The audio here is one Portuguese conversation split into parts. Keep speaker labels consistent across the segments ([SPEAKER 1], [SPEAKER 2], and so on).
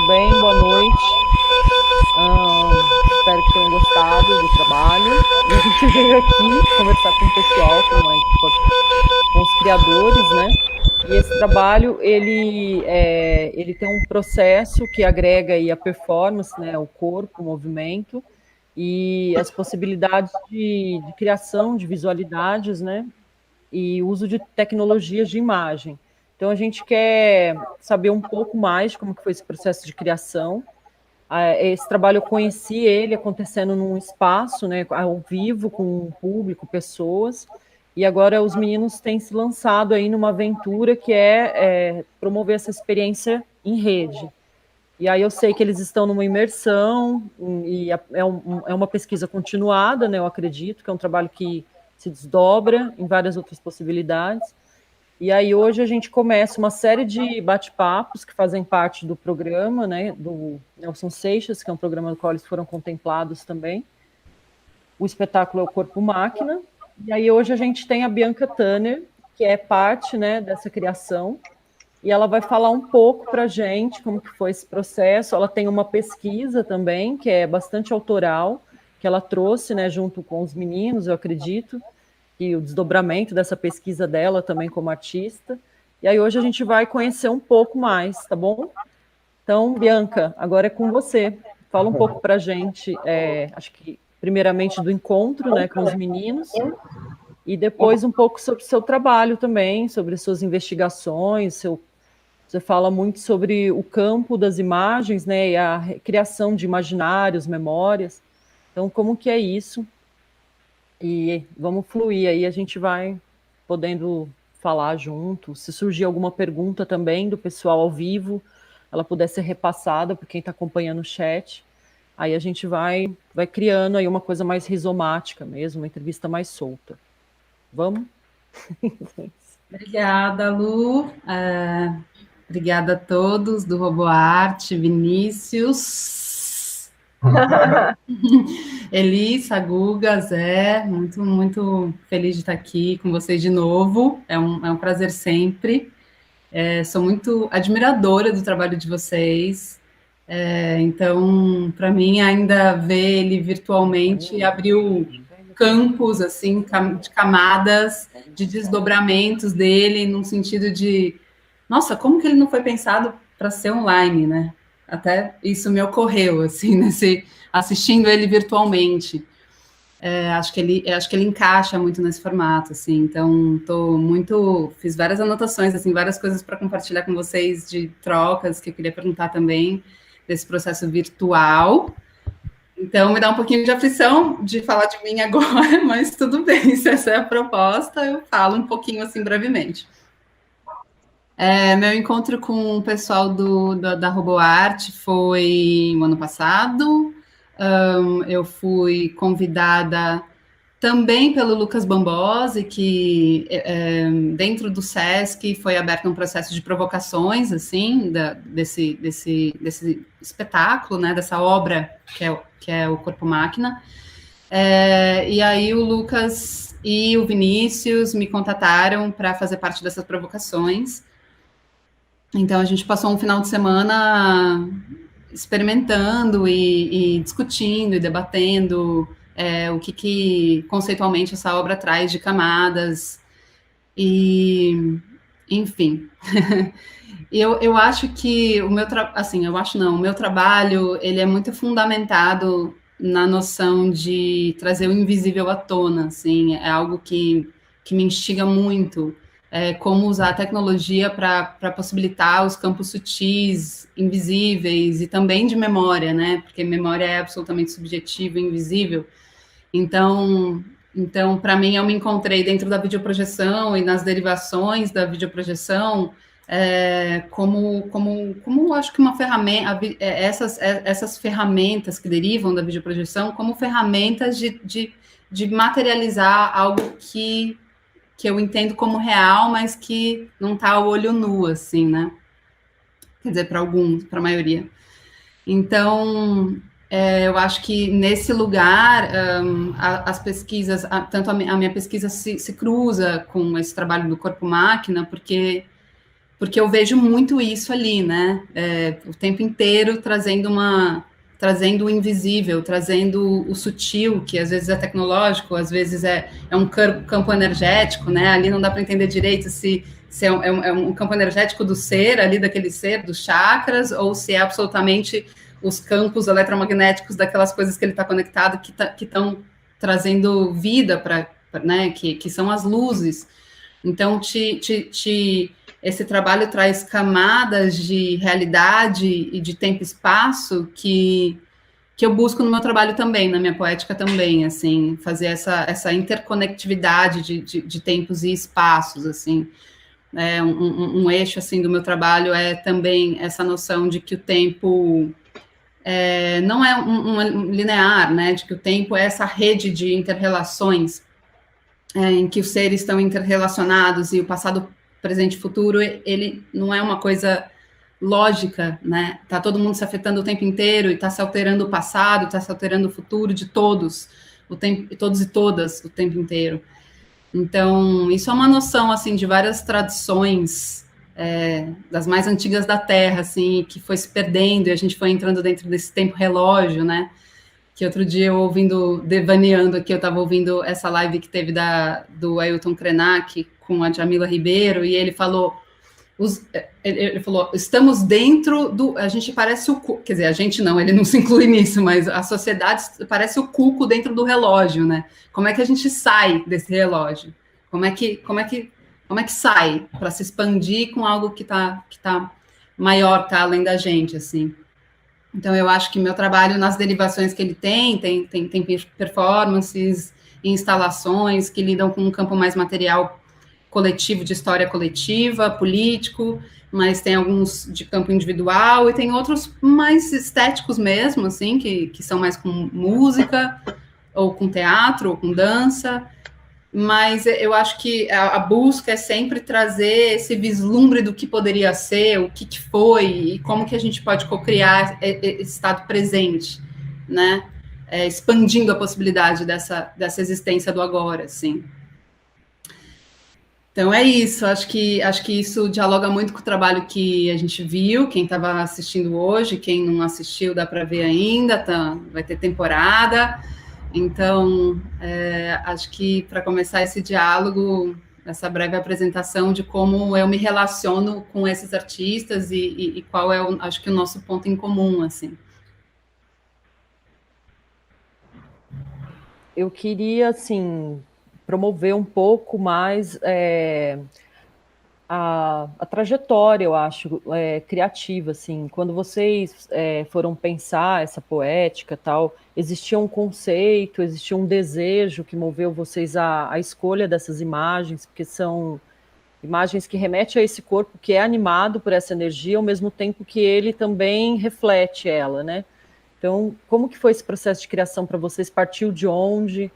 [SPEAKER 1] tudo bem? Boa noite. Espero que tenham gostado do trabalho. E a gente veio aqui conversar com o pessoal, com os criadores, né? E esse trabalho, ele tem um processo que agrega aí a performance, né? O corpo, o movimento, e as possibilidades de criação de visualidades, né? E uso de tecnologias de imagem. Então, a gente quer saber um pouco mais de como que foi esse processo de criação. Esse trabalho eu conheci ele acontecendo num espaço, né, ao vivo, com o público, pessoas, e agora os meninos têm se lançado aí numa aventura que é promover essa experiência em rede. E aí eu sei que eles estão numa imersão, e é uma pesquisa continuada, né, eu acredito, que é um trabalho que se desdobra em várias outras possibilidades. E aí hoje a gente começa uma série de bate-papos que fazem parte do programa, né, do Nelson Seixas, que é um programa do qual eles foram contemplados também. O espetáculo é o Corpo Máquina. E aí hoje a gente tem a Bianca Tanner, que é parte, né, dessa criação, e ela vai falar um pouco para a gente como que foi esse processo. Ela tem uma pesquisa também, que é bastante autoral, que ela trouxe, né, junto com os meninos, eu acredito, e o desdobramento dessa pesquisa dela também como artista. E aí hoje a gente vai conhecer um pouco mais, tá bom? Então, Bianca, agora é com você. Fala um pouco para a gente, acho que primeiramente do encontro, né, com os meninos, e depois um pouco sobre o seu trabalho também, sobre suas investigações, você fala muito sobre o campo das imagens, né, e a criação de imaginários, memórias. Então, como que é isso? E vamos fluir aí, a gente vai podendo falar junto. Se surgir alguma pergunta também do pessoal ao vivo, ela puder ser repassada por quem está acompanhando o chat, aí a gente vai criando aí uma coisa mais rizomática mesmo, uma entrevista mais solta. Vamos?
[SPEAKER 2] Obrigada, Lu. Obrigada a todos do RoboArte, Vinícius, Elissa, Guga, Zé, muito feliz de estar aqui com vocês de novo. É um prazer sempre. Sou muito admiradora do trabalho de vocês. Então, para mim, ainda ver ele virtualmente abriu campos assim de camadas, de desdobramentos dele, num sentido de, nossa, como que ele não foi pensado para ser online, né? Até isso me ocorreu assim assistindo ele virtualmente. Acho que ele encaixa muito nesse formato, assim. Então, fiz várias anotações, assim, várias coisas para compartilhar com vocês de trocas que eu queria perguntar também desse processo virtual. Então, me dá um pouquinho de aflição de falar de mim agora, mas tudo bem, se essa é a proposta, eu falo um pouquinho, assim, brevemente. Meu encontro com o pessoal da RoboArte foi no ano passado. Eu fui convidada também pelo Lucas Bambosi, que dentro do SESC foi aberto um processo de provocações, assim, desse espetáculo, né, dessa obra que é o Corpo Máquina. E aí o Lucas e o Vinícius me contataram para fazer parte dessas provocações. Então a gente passou um final de semana experimentando e discutindo e debatendo o que conceitualmente essa obra traz de camadas, e enfim. eu acho que o meu trabalho ele é muito fundamentado na noção de trazer o invisível à tona, assim, é algo que me instiga muito, como usar a tecnologia para possibilitar os campos sutis, invisíveis, e também de memória, né? Porque memória é absolutamente subjetiva e invisível. Então para mim, eu me encontrei dentro da videoprojeção e nas derivações da videoprojeção como acho que uma ferramenta, essas ferramentas que derivam da videoprojeção como ferramentas de materializar algo que eu entendo como real, mas que não está ao olho nu, assim, né? Quer dizer, para alguns, para a maioria. Então, eu acho que nesse lugar, as pesquisas, tanto a minha pesquisa se cruza com esse trabalho do Corpo Máquina, porque porque eu vejo muito isso ali, né? O tempo inteiro trazendo o invisível, trazendo o sutil, que às vezes é tecnológico, às vezes é um campo energético, né? Ali não dá para entender direito se é um campo energético do ser, ali daquele ser, dos chakras, ou se é absolutamente os campos eletromagnéticos daquelas coisas que ele está conectado, que estão trazendo vida para, né? Que são as luzes. Então, esse trabalho traz camadas de realidade e de tempo e espaço que eu busco no meu trabalho também, na minha poética também, assim, fazer essa interconectividade de tempos e espaços, assim. Um eixo, assim, do meu trabalho é também essa noção de que o tempo não é um linear, né, de que o tempo é essa rede de interrelações em que os seres estão interrelacionados e o passado, presente e futuro, ele não é uma coisa lógica, né? Tá todo mundo se afetando o tempo inteiro e tá se alterando o passado, tá se alterando o futuro de todos, o tempo, todos e todas, o tempo inteiro. Então, isso é uma noção, assim, de várias tradições das mais antigas da Terra, assim, que foi se perdendo e a gente foi entrando dentro desse tempo relógio, né? Que outro dia eu devaneando aqui, eu estava ouvindo essa live que teve do Ailton Krenak com a Jamila Ribeiro, e ele falou, estamos dentro a gente parece quer dizer, a gente não, ele não se inclui nisso, mas a sociedade parece o cuco dentro do relógio, né? Como é que a gente sai desse relógio? Como é que sai para se expandir com algo que tá maior, tá além da gente, assim? Então, eu acho que meu trabalho, nas derivações que ele tem performances, instalações que lidam com um campo mais material coletivo, de história coletiva, político, mas tem alguns de campo individual e tem outros mais estéticos mesmo, assim, que são mais com música, ou com teatro, ou com dança. Mas eu acho que a busca é sempre trazer esse vislumbre do que poderia ser, o que foi, e como que a gente pode co-criar esse estado presente, né? Expandindo a possibilidade dessa existência do agora, assim. Então é isso, acho que isso dialoga muito com o trabalho que a gente viu, quem estava assistindo hoje, quem não assistiu dá para ver ainda, vai ter temporada. Então, acho que para começar esse diálogo, essa breve apresentação de como eu me relaciono com esses artistas e qual é, acho que, o nosso ponto em comum, assim.
[SPEAKER 1] Eu queria, assim, promover um pouco mais a trajetória, eu acho, criativa, assim, quando vocês foram pensar essa poética tal, existia um conceito, existia um desejo que moveu vocês à escolha dessas imagens, porque são imagens que remetem a esse corpo que é animado por essa energia, ao mesmo tempo que ele também reflete ela, né? Então, como que foi esse processo de criação para vocês? Partiu de onde?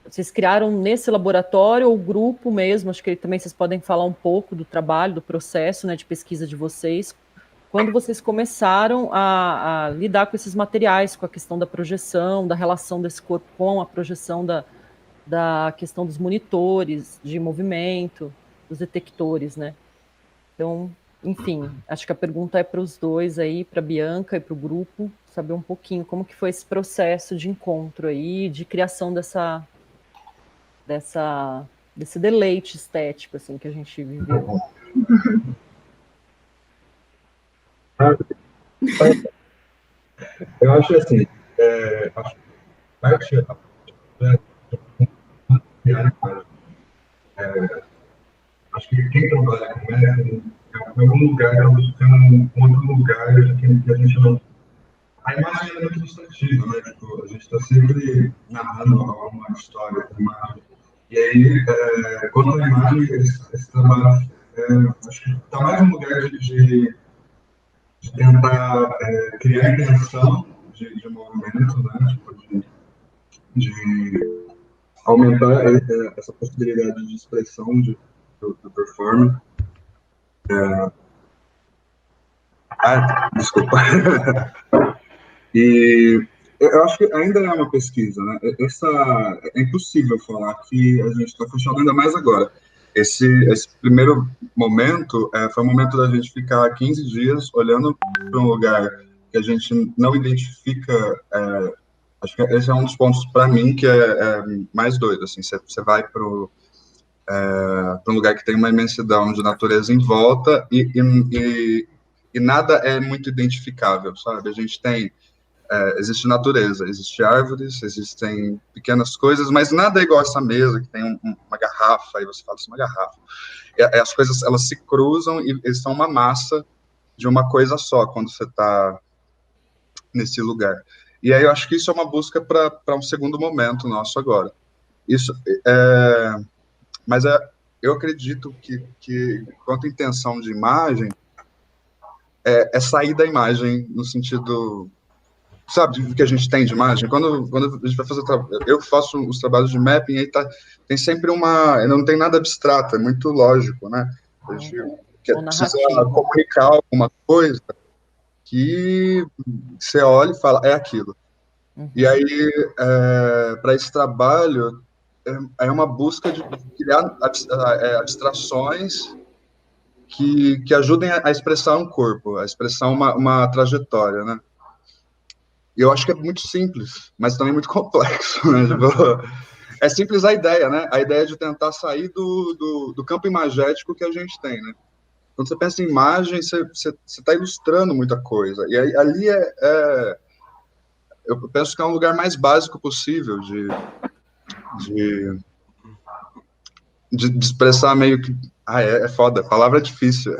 [SPEAKER 1] Vocês criaram nesse laboratório ou grupo mesmo? Acho que também vocês podem falar um pouco do trabalho, do processo, né, de pesquisa de vocês. Quando vocês começaram a lidar com esses materiais, com a questão da projeção, da relação desse corpo com a projeção da questão dos monitores de movimento, dos detectores, né? Então, enfim, acho que a pergunta é para os dois aí, para a Bianca e para o grupo, saber um pouquinho como que foi esse processo de encontro aí, de criação desse deleite estético, assim, que a gente viveu.
[SPEAKER 3] Eu acho assim, acho que quem trabalha com método, em algum lugar, está buscando um outro lugar que a gente não. A imagem é muito substantiva, né? Tipo, a gente está sempre narrando uma história da imagem. E aí, quanto à imagem, esse trabalho, acho que está mais um lugar de tentar criar intenção de movimento, né? Tipo, de aumentar essa possibilidade de expressão do performance. Desculpa. E eu acho que ainda é uma pesquisa, né? É impossível falar que a gente está fechando, ainda mais agora. esse primeiro momento foi um momento da gente ficar 15 dias olhando para um lugar que a gente não identifica. Acho que esse é um dos pontos, para mim, que é mais doido. Assim, você vai para um lugar que tem uma imensidão de natureza em volta e nada é muito identificável, sabe? A gente tem... existe natureza, existe árvores, existem pequenas coisas, mas nada é igual essa mesa, que tem uma garrafa, e você fala assim, uma garrafa. As coisas, elas se cruzam e são uma massa de uma coisa só, quando você está nesse lugar. E aí eu acho que isso é uma busca para um segundo momento nosso agora. Isso, mas eu acredito que quanto à intenção de imagem, é sair da imagem no sentido... Sabe, do que a gente tem de imagem? Quando a gente vai fazer... Eu faço os trabalhos de mapping, aí tem sempre não tem nada abstrato, é muito lógico, né? A gente precisa comunicar alguma coisa que você olha e fala, é aquilo. Uhum. E aí, para esse trabalho, é uma busca de criar abstrações que ajudem a expressar um corpo, a expressar uma trajetória, né? E eu acho que é muito simples, mas também muito complexo, né? É simples a ideia, né? A ideia de tentar sair do campo imagético que a gente tem, né? Quando você pensa em imagem, você está ilustrando muita coisa. E aí, ali eu penso que é um lugar mais básico possível de expressar meio que... é foda, a palavra é difícil.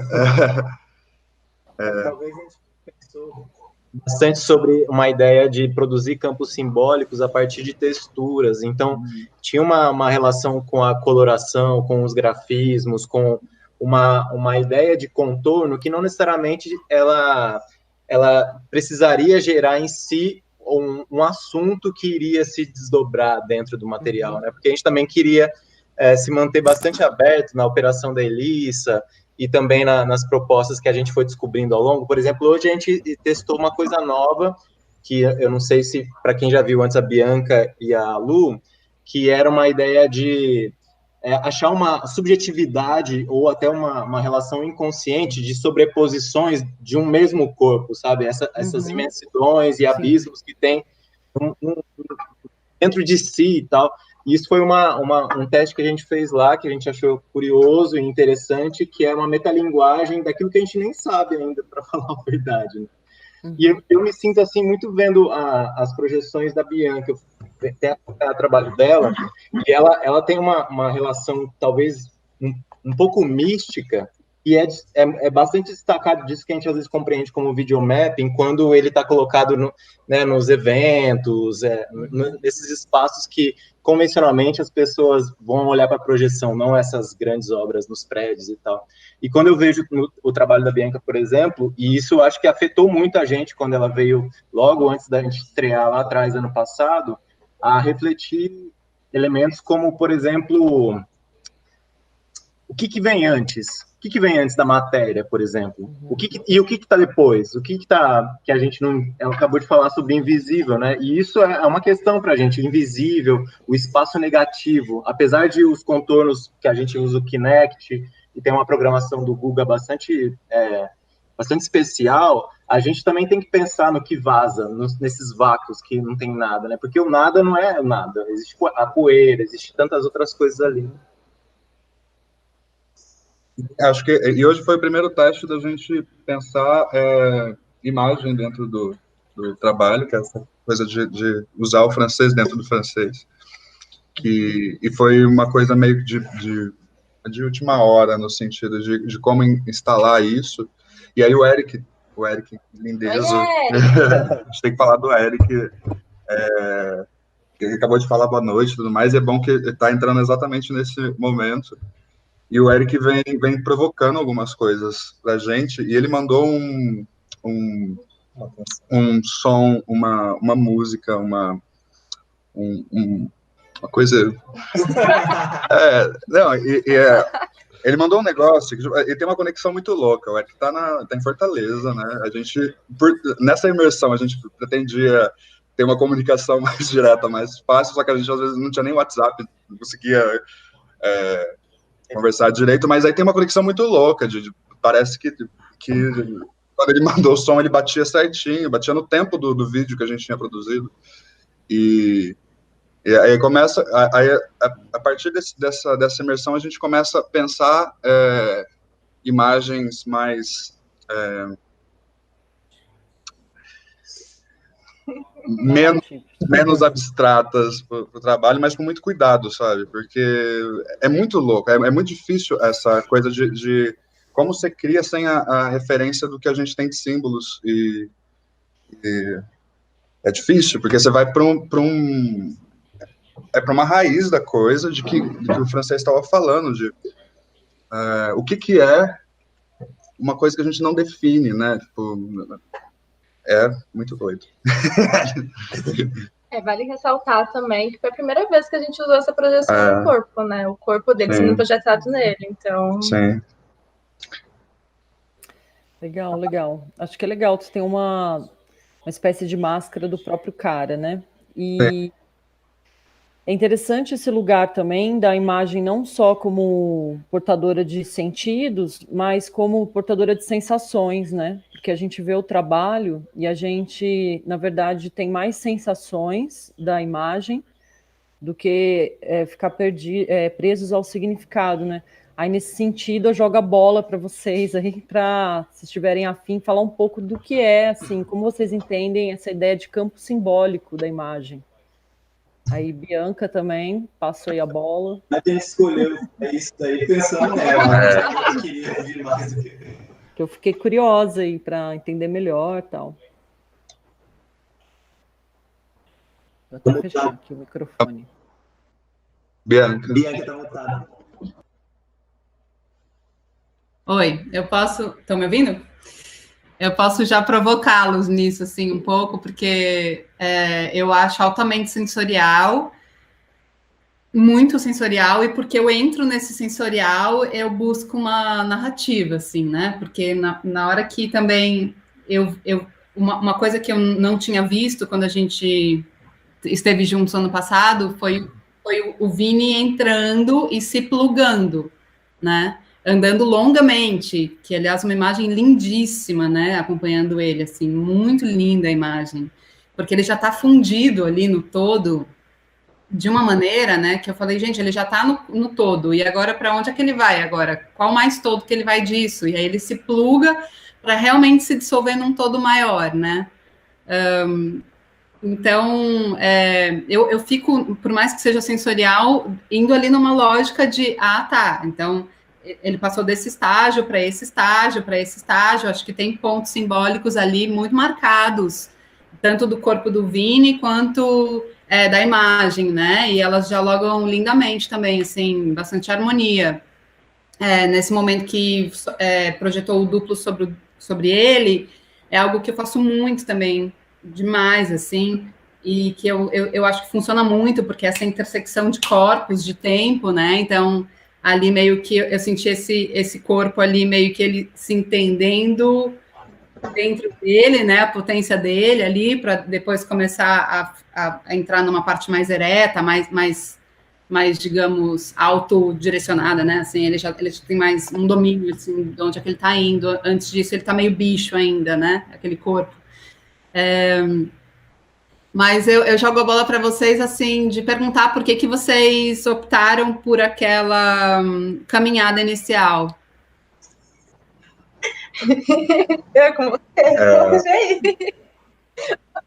[SPEAKER 4] Talvez a gente pensou bastante sobre uma ideia de produzir campos simbólicos a partir de texturas. Então, tinha uma relação com a coloração, com os grafismos, com uma ideia de contorno que não necessariamente ela precisaria gerar em si um assunto que iria se desdobrar dentro do material, né? Porque a gente também queria se manter bastante aberto na operação da Elissa e também nas propostas que a gente foi descobrindo ao longo. Por exemplo, hoje a gente testou uma coisa nova, que eu não sei se, para quem já viu antes a Bianca e a Lu, que era uma ideia de achar uma subjetividade ou até uma relação inconsciente de sobreposições de um mesmo corpo, sabe? Essas imensidões e abismos que tem dentro de si e tal. E isso foi um teste que a gente fez lá, que a gente achou curioso e interessante, que é uma metalinguagem daquilo que a gente nem sabe ainda, para falar a verdade, né? E eu me sinto, assim, muito vendo as projeções da Bianca, eu até o trabalho dela, e ela tem uma relação, talvez, um pouco mística, e é bastante destacado disso que a gente às vezes compreende como videomapping, quando ele está colocado nos eventos, nesses espaços que convencionalmente as pessoas vão olhar para a projeção, não essas grandes obras nos prédios e tal. E quando eu vejo o trabalho da Bianca, por exemplo, e isso eu acho que afetou muito a gente quando ela veio logo antes da gente estrear lá atrás, ano passado, a refletir elementos como, por exemplo, o que vem antes? O que vem antes da matéria, por exemplo? O que está depois? Que a gente não... Ela acabou de falar sobre invisível, né? E isso é uma questão para a gente, invisível, o espaço negativo. Apesar de os contornos que a gente usa o Kinect, e tem uma programação do Guga bastante especial, a gente também tem que pensar no que vaza, nesses vácuos que não tem nada, né? Porque o nada não é nada. Existe a poeira, existe tantas outras coisas ali.
[SPEAKER 3] Acho que e hoje foi o primeiro teste da gente pensar imagem dentro do trabalho, que é essa coisa de usar o francês dentro do francês. E foi uma coisa meio que de última hora, no sentido de como instalar isso. E aí o Eric lindeza, a gente tem que falar do Eric, que acabou de falar boa noite e tudo mais, e é bom que ele está entrando exatamente nesse momento. E o Eric vem provocando algumas coisas pra gente, e ele mandou um som, uma música, uma coisa... ele mandou um negócio, ele tem uma conexão muito louca, o Eric tá em Fortaleza, né? A gente, nessa imersão, a gente pretendia ter uma comunicação mais direta, mais fácil, só que a gente às vezes não tinha nem WhatsApp, não conseguia...
[SPEAKER 5] conversar direito, mas aí tem uma conexão muito louca, parece que quando ele mandou o som, ele batia certinho, batia no tempo do vídeo que a gente tinha produzido, e aí começa, a partir dessa imersão, a gente começa a pensar imagens mais... menos abstratas para o trabalho, mas com muito cuidado, sabe? Porque é muito louco, é muito difícil essa coisa de como você cria sem a referência do que a gente tem de símbolos, e é difícil, porque você vai para uma raiz da coisa, de que o francês estava falando, de o que é uma coisa que a gente não define, né? Tipo, é muito doido.
[SPEAKER 6] Vale ressaltar também que foi a primeira vez que a gente usou essa projeção no corpo, né? O corpo dele sendo projetado nele, então...
[SPEAKER 5] Sim.
[SPEAKER 1] Legal. Acho que é legal tu ter uma espécie de máscara do próprio cara, né? E é interessante esse lugar também da imagem não só como portadora de sentidos, mas como portadora de sensações, né? Porque a gente vê o trabalho e a gente, na verdade, tem mais sensações da imagem do que ficar presos ao significado, né? Aí, nesse sentido, eu jogo a bola para vocês aí, para, se estiverem afim, falar um pouco do que é, assim, como vocês entendem essa ideia de campo simbólico da imagem. Aí, Bianca também, passou aí a bola.
[SPEAKER 7] A gente escolheu isso daí pensando nela. Eu queria ouvir mais do que...
[SPEAKER 1] Que eu fiquei curiosa aí para entender melhor e tal. Vou até fechar aqui o microfone.
[SPEAKER 5] Bianca
[SPEAKER 7] tá mutada.
[SPEAKER 2] Oi, estão me ouvindo? Eu posso já provocá-los nisso, assim, um pouco, porque eu acho altamente sensorial, muito sensorial, e porque eu entro nesse sensorial, eu busco uma narrativa, assim, né? Porque na hora que também uma coisa que eu não tinha visto quando a gente esteve juntos ano passado foi o Vini entrando e se plugando, né? Andando longamente, que, aliás, uma imagem lindíssima, né, acompanhando ele, assim, muito linda a imagem, porque ele já está fundido ali no todo, de uma maneira, né, que eu falei, gente, ele já está no todo, e agora para onde é que ele vai agora? Qual mais todo que ele vai disso? E aí ele se pluga para realmente se dissolver num todo maior, né? Então, eu fico, por mais que seja sensorial, indo ali numa lógica de, tá, então... Ele passou desse estágio para esse estágio, para esse estágio. Acho que tem pontos simbólicos ali muito marcados, tanto do corpo do Vini quanto da imagem, né? E elas dialogam lindamente também, assim, bastante harmonia. Nesse momento que projetou o duplo sobre ele, é algo que eu faço muito também, demais, assim, e que eu acho que funciona muito, porque essa intersecção de corpos, de tempo, né? Então... ali meio que eu senti esse corpo ali, meio que ele se entendendo dentro dele, né, a potência dele ali, para depois começar a entrar numa parte mais ereta, mais digamos, autodirecionada, né, assim, ele já tem mais um domínio, assim, de onde é que ele está indo. Antes disso, ele está meio bicho ainda, né, aquele corpo. Mas eu jogo a bola para vocês, assim, de perguntar por que vocês optaram por aquela caminhada inicial.
[SPEAKER 6] Eu com você.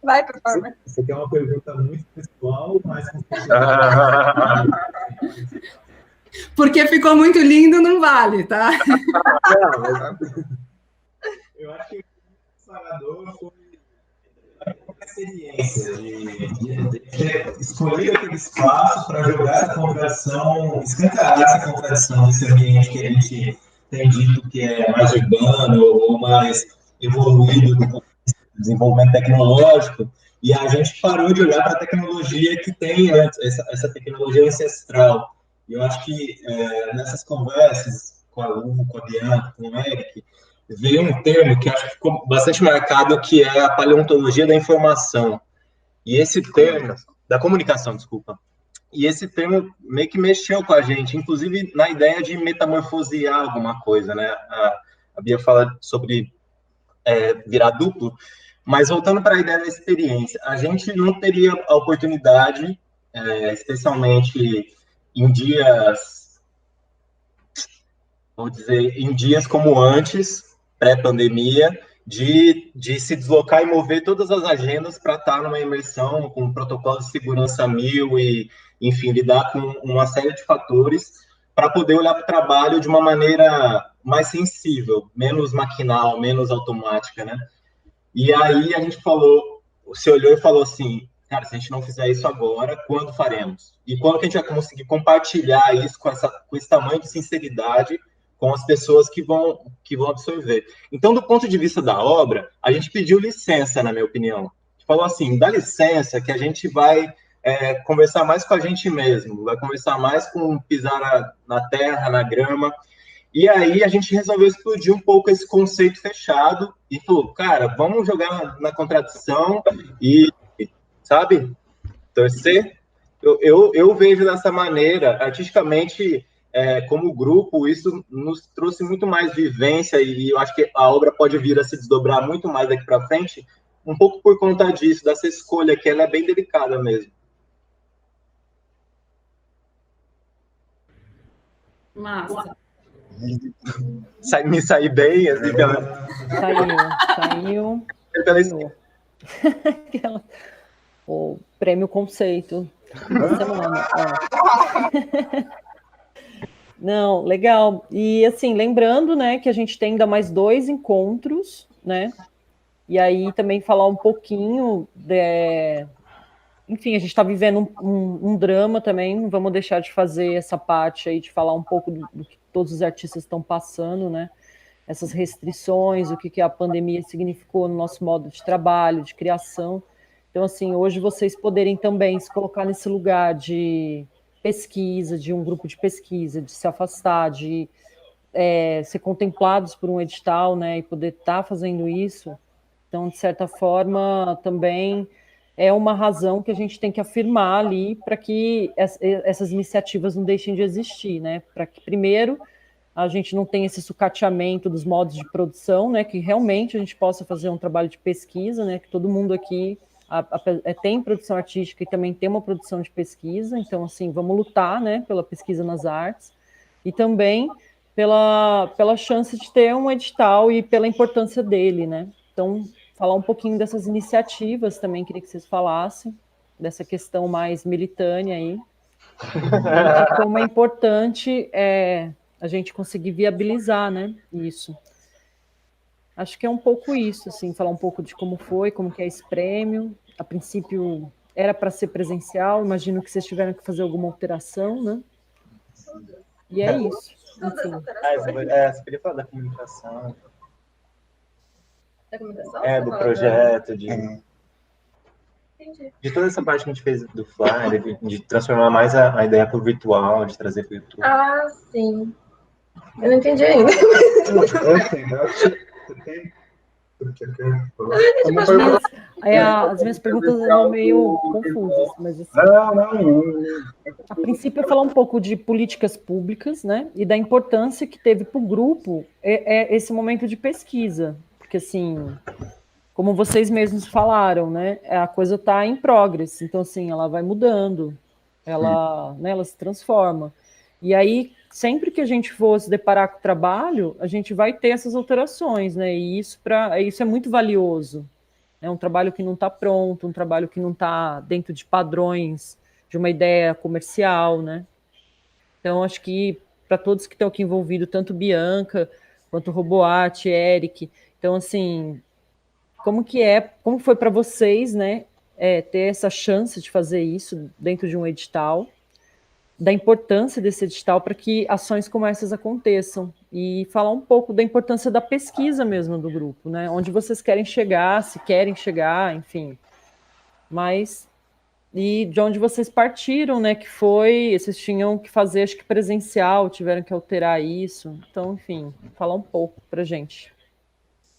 [SPEAKER 6] Vai, performance.
[SPEAKER 7] Isso aqui é uma pergunta muito pessoal, mas...
[SPEAKER 2] Porque ficou muito lindo, não vale, tá?
[SPEAKER 7] Não, mas... eu acho que o Salvador foi uma experiência de escolher aquele espaço para jogar essa contradição, escancarar essa contradição desse ambiente que a gente tem dito que é mais urbano ou mais evoluído do ponto de vista do desenvolvimento tecnológico, e a gente parou de olhar para a tecnologia que tem antes, essa tecnologia ancestral. E eu acho que nessas conversas com a Lu, com a Bianca, com o Eric, veio um termo que acho que ficou bastante marcado, que é a paleontologia da informação. E esse termo, da comunicação, desculpa. E esse termo meio que mexeu com a gente, inclusive na ideia de metamorfosear alguma coisa, né? A Bia fala sobre virar duplo, mas voltando para a ideia da experiência, a gente não teria a oportunidade, especialmente em dias, vou dizer, em dias como antes, pré-pandemia, de se deslocar e mover todas as agendas para estar numa imersão com protocolos de segurança mil e, enfim, lidar com uma série de fatores para poder olhar para o trabalho de uma maneira mais sensível, menos maquinal, menos automática, né? E aí a gente falou, você olhou e falou assim, cara, se a gente não fizer isso agora, quando faremos? E quando que a gente vai conseguir compartilhar isso com esse tamanho de sinceridade com as pessoas que vão absorver? Então, do ponto de vista da obra, a gente pediu licença, na minha opinião. Falou assim, dá licença que a gente vai conversar mais com a gente mesmo, vai conversar mais com pisar na terra, na grama. E aí a gente resolveu explodir um pouco esse conceito fechado e falou, cara, vamos jogar na contradição e, sabe, torcer. Eu vejo dessa maneira, artisticamente, como grupo, isso nos trouxe muito mais vivência e eu acho que a obra pode vir a se desdobrar muito mais daqui para frente, um pouco por conta disso, dessa escolha que ela é bem delicada mesmo.
[SPEAKER 2] Massa.
[SPEAKER 7] Me saí bem, assim, pela...
[SPEAKER 1] Saiu. O prêmio conceito da semana. Não, legal. E assim, lembrando, né, que a gente tem ainda mais 2 encontros, né? E aí também falar um pouquinho enfim, a gente está vivendo um drama também, não vamos deixar de fazer essa parte aí, de falar um pouco do que todos os artistas estão passando, né? Essas restrições, o que a pandemia significou no nosso modo de trabalho, de criação. Então, assim, hoje vocês poderem também se colocar nesse lugar de pesquisa, de um grupo de pesquisa, de se afastar, de ser contemplados por um edital, né? E poder estar fazendo isso. Então, de certa forma, também é uma razão que a gente tem que afirmar ali para que essas iniciativas não deixem de existir, né? Para que, primeiro, a gente não tenha esse sucateamento dos modos de produção, né? Que realmente a gente possa fazer um trabalho de pesquisa, né? Que todo mundo aqui tem produção artística e também tem uma produção de pesquisa, então, assim, vamos lutar, né? Pela pesquisa nas artes e também pela chance de ter um edital e pela importância dele, né? Então, falar um pouquinho dessas iniciativas também, queria que vocês falassem, dessa questão mais militânea aí, e como é importante a gente conseguir viabilizar, né, isso. Acho que é um pouco isso, assim, falar um pouco de como foi, como que é esse prêmio. A princípio era para ser presencial, imagino que vocês tiveram que fazer alguma alteração, né? E é isso. Enfim.
[SPEAKER 7] Você queria falar da comunicação. Do projeto, de toda essa parte que a gente fez do Flyer, de transformar mais a ideia para o virtual, de trazer para o YouTube.
[SPEAKER 6] Ah, sim. Eu não entendi ainda.
[SPEAKER 1] As minhas perguntas eram meio confusas, mas assim, a princípio eu falar um pouco de políticas públicas, né, e da importância que teve para o grupo esse momento de pesquisa, porque assim, como vocês mesmos falaram, né, a coisa está em progress, então assim, ela vai mudando, ela se transforma, e aí sempre que a gente for se deparar com o trabalho, a gente vai ter essas alterações, né, e isso é muito valioso. É um trabalho que não está pronto, um trabalho que não está dentro de padrões de uma ideia comercial, né? Então, acho que para todos que estão aqui envolvidos, tanto Bianca, quanto Roboarte, Eric, então, assim, como foi para vocês, né, ter essa chance de fazer isso dentro de um edital, da importância desse edital para que ações como essas aconteçam, e falar um pouco da importância da pesquisa mesmo do grupo, né? Onde vocês querem chegar, se querem chegar, enfim. E de onde vocês partiram, né? Que vocês tinham que fazer, acho que presencial, tiveram que alterar isso. Então, enfim, falar um pouco para a gente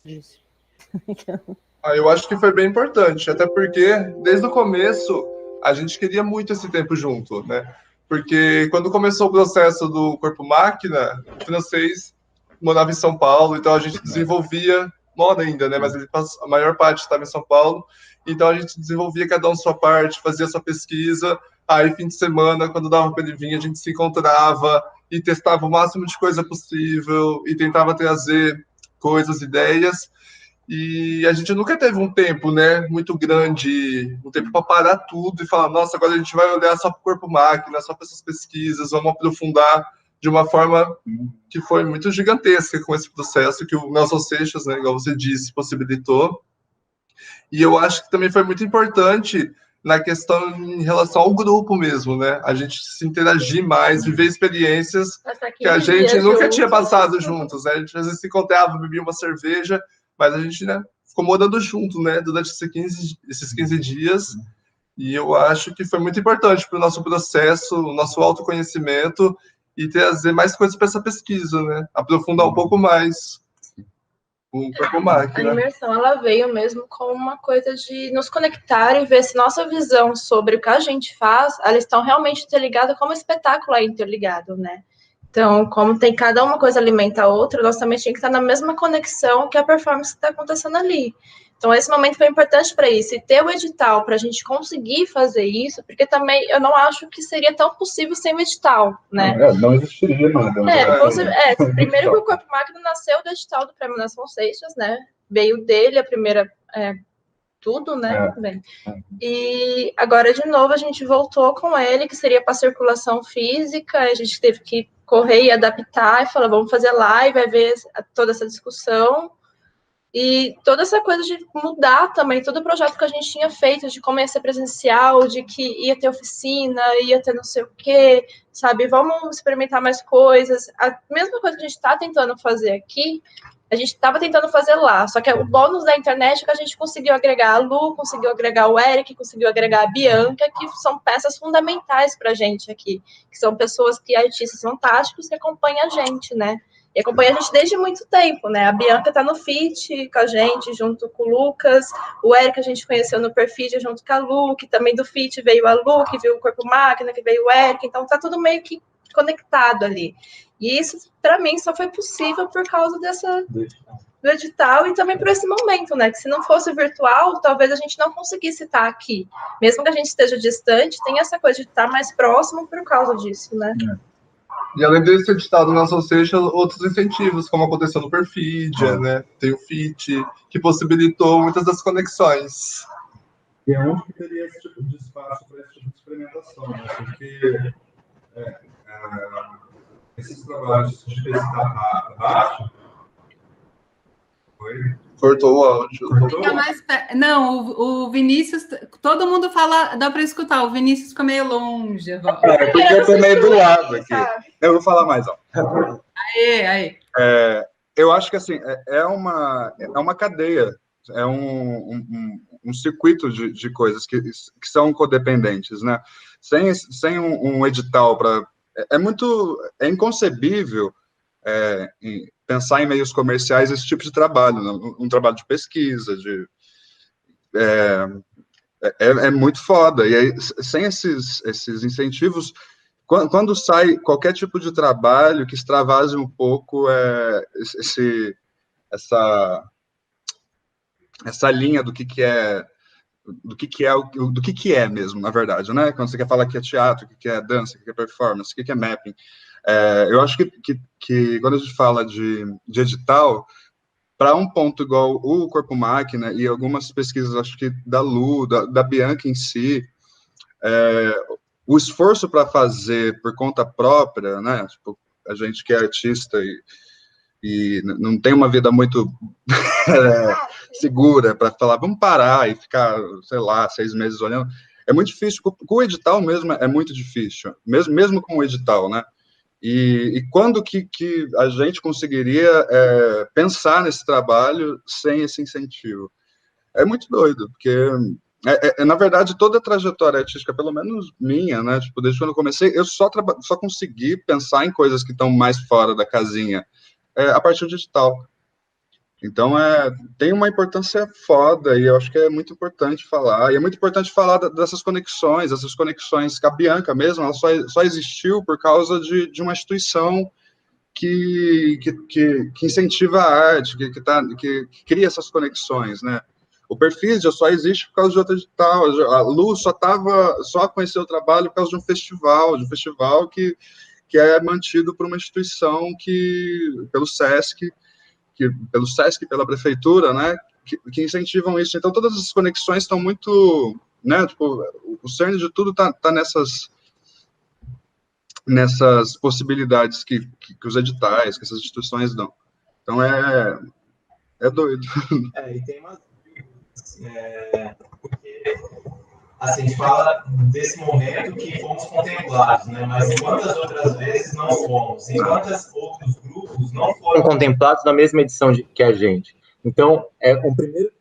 [SPEAKER 1] disso.
[SPEAKER 5] Eu acho que foi bem importante, até porque, desde o começo,
[SPEAKER 8] a gente queria muito esse tempo junto, né? Porque quando começou o processo do Corpo Máquina, o francês morava em São Paulo, então a gente desenvolvia, mora ainda, né? Mas a maior parte estava em São Paulo, então a gente desenvolvia cada um sua parte, fazia sua pesquisa, aí fim de semana, quando dava para ele vir, a gente se encontrava e testava o máximo de coisa possível e tentava trazer coisas, ideias. E a gente nunca teve um tempo, né, muito grande, um tempo para parar tudo e falar, nossa, agora a gente vai olhar só para o corpo máquina, só para essas pesquisas, vamos aprofundar de uma forma que foi muito gigantesca com esse processo que o Nelson Seixas, né, igual você disse, possibilitou. E eu acho que também foi muito importante na questão em relação ao grupo mesmo, né? A gente se interagir mais, viver experiências que a gente nunca tinha passado juntos, né? A gente às vezes se encontrava, bebia uma cerveja, mas a gente, né, ficou morando junto, né, durante esses 15 dias, e eu acho que foi muito importante para o nosso processo, o nosso autoconhecimento, e trazer mais coisas para essa pesquisa, né, aprofundar um pouco mais o Corpo Máquina.
[SPEAKER 6] A imersão, ela veio mesmo como uma coisa de nos conectar e ver se nossa visão sobre o que a gente faz, elas estão realmente interligadas, como o espetáculo é interligado, né? Então, como tem cada uma coisa alimenta a outra, nós também tínhamos que estar na mesma conexão que a performance que está acontecendo ali. Então, esse momento foi importante para isso. E ter o edital para a gente conseguir fazer isso, porque também eu não acho que seria tão possível sem o edital, né?
[SPEAKER 3] Não existiria nada.
[SPEAKER 6] Primeiro que o Corpo Máquina nasceu do edital do Prêmio Nelson Seixas, né? Veio dele a primeira... tudo, né? E agora, de novo, a gente voltou com ele, que seria para circulação física, a gente teve que correr e adaptar, e falar, vamos fazer live, vai ver toda essa discussão, e toda essa coisa de mudar também, todo o projeto que a gente tinha feito, de como ia ser presencial, de que ia ter oficina, ia ter não sei o quê, sabe? Vamos experimentar mais coisas. A mesma coisa que a gente está tentando fazer aqui, a gente estava tentando fazer lá, só que o bônus da internet é que a gente conseguiu agregar a Lu, conseguiu agregar o Eric, conseguiu agregar a Bianca, que são peças fundamentais para a gente aqui, que são pessoas que, artistas fantásticos, que acompanham a gente, né? E acompanha a gente desde muito tempo, né? A Bianca tá no FIT com a gente, junto com o Lucas, o Eric a gente conheceu no Perfid junto com a Lu, que também do FIT veio a Lu, que veio o Corpo Máquina, que veio o Eric, então tá tudo meio que conectado ali. E isso, para mim, só foi possível por causa do edital e também por esse momento, né? Que se não fosse virtual, talvez a gente não conseguisse estar aqui. Mesmo que a gente esteja distante, tem essa coisa de estar mais próximo por causa disso, né?
[SPEAKER 8] E além desse edital do Nelson Seixas, outros incentivos, como aconteceu no Perfidia, né? Tem o FIT, que possibilitou muitas das conexões.
[SPEAKER 3] E é onde que teria esse tipo de espaço para esse tipo de experimentação, né? Porque esses trabalhos de pesquisa rádio... Oi?
[SPEAKER 8] Cortou o áudio.
[SPEAKER 2] Fica mais não, o Vinícius, todo mundo fala, dá para escutar, o Vinícius fica meio longe.
[SPEAKER 5] Porque eu tô meio do lado aqui. Eu vou falar mais, ó.
[SPEAKER 2] Aí.
[SPEAKER 5] Eu acho que assim, é uma cadeia, é um circuito de coisas que são codependentes, né? Sem um edital para... É inconcebível pensar em meios comerciais esse tipo de trabalho, né? Um trabalho de pesquisa, é muito foda. E aí, sem esses incentivos, quando sai qualquer tipo de trabalho que extravase um pouco essa linha do que é mesmo, na verdade, né? Quando você quer falar que é teatro, o que é dança, o que é performance, o que é mapping. Eu acho que quando a gente fala de edital, para um ponto igual o Corpo Máquina e algumas pesquisas, acho que da Lu, da Bianca em si, o esforço para fazer por conta própria, né? Tipo, a gente que é artista e não tem uma vida muito segura para falar, vamos parar e ficar, sei lá, 6 meses olhando. É muito difícil. Com o edital mesmo é muito difícil, mesmo com o edital, né? E quando que a gente conseguiria pensar nesse trabalho sem esse incentivo? É muito doido, porque, na verdade, toda a trajetória artística, pelo menos minha, né? Tipo, desde quando eu comecei, eu só consegui pensar em coisas que estão mais fora da casinha a partir do digital. Então, tem uma importância foda, e eu acho que é muito importante falar. E é muito importante falar dessas conexões, que a Bianca mesmo, ela só existiu por causa de uma instituição que incentiva a arte, que cria essas conexões, né? O Perfídia só existe por causa de outra edital. A Lu só conheceu o trabalho por causa de um festival que é mantido por uma instituição pelo SESC, pela prefeitura, né, que incentivam isso. Então, todas as conexões estão muito, né, tipo, o cerne de tudo tá nessas possibilidades que os editais, que essas instituições dão. Então, é doido.
[SPEAKER 7] E tem umas porque assim, a gente fala desse momento que fomos contemplados, né? Mas em quantas outras vezes não fomos? Em quantos outros grupos não foram contemplados na mesma edição que a gente? Então, o primeiro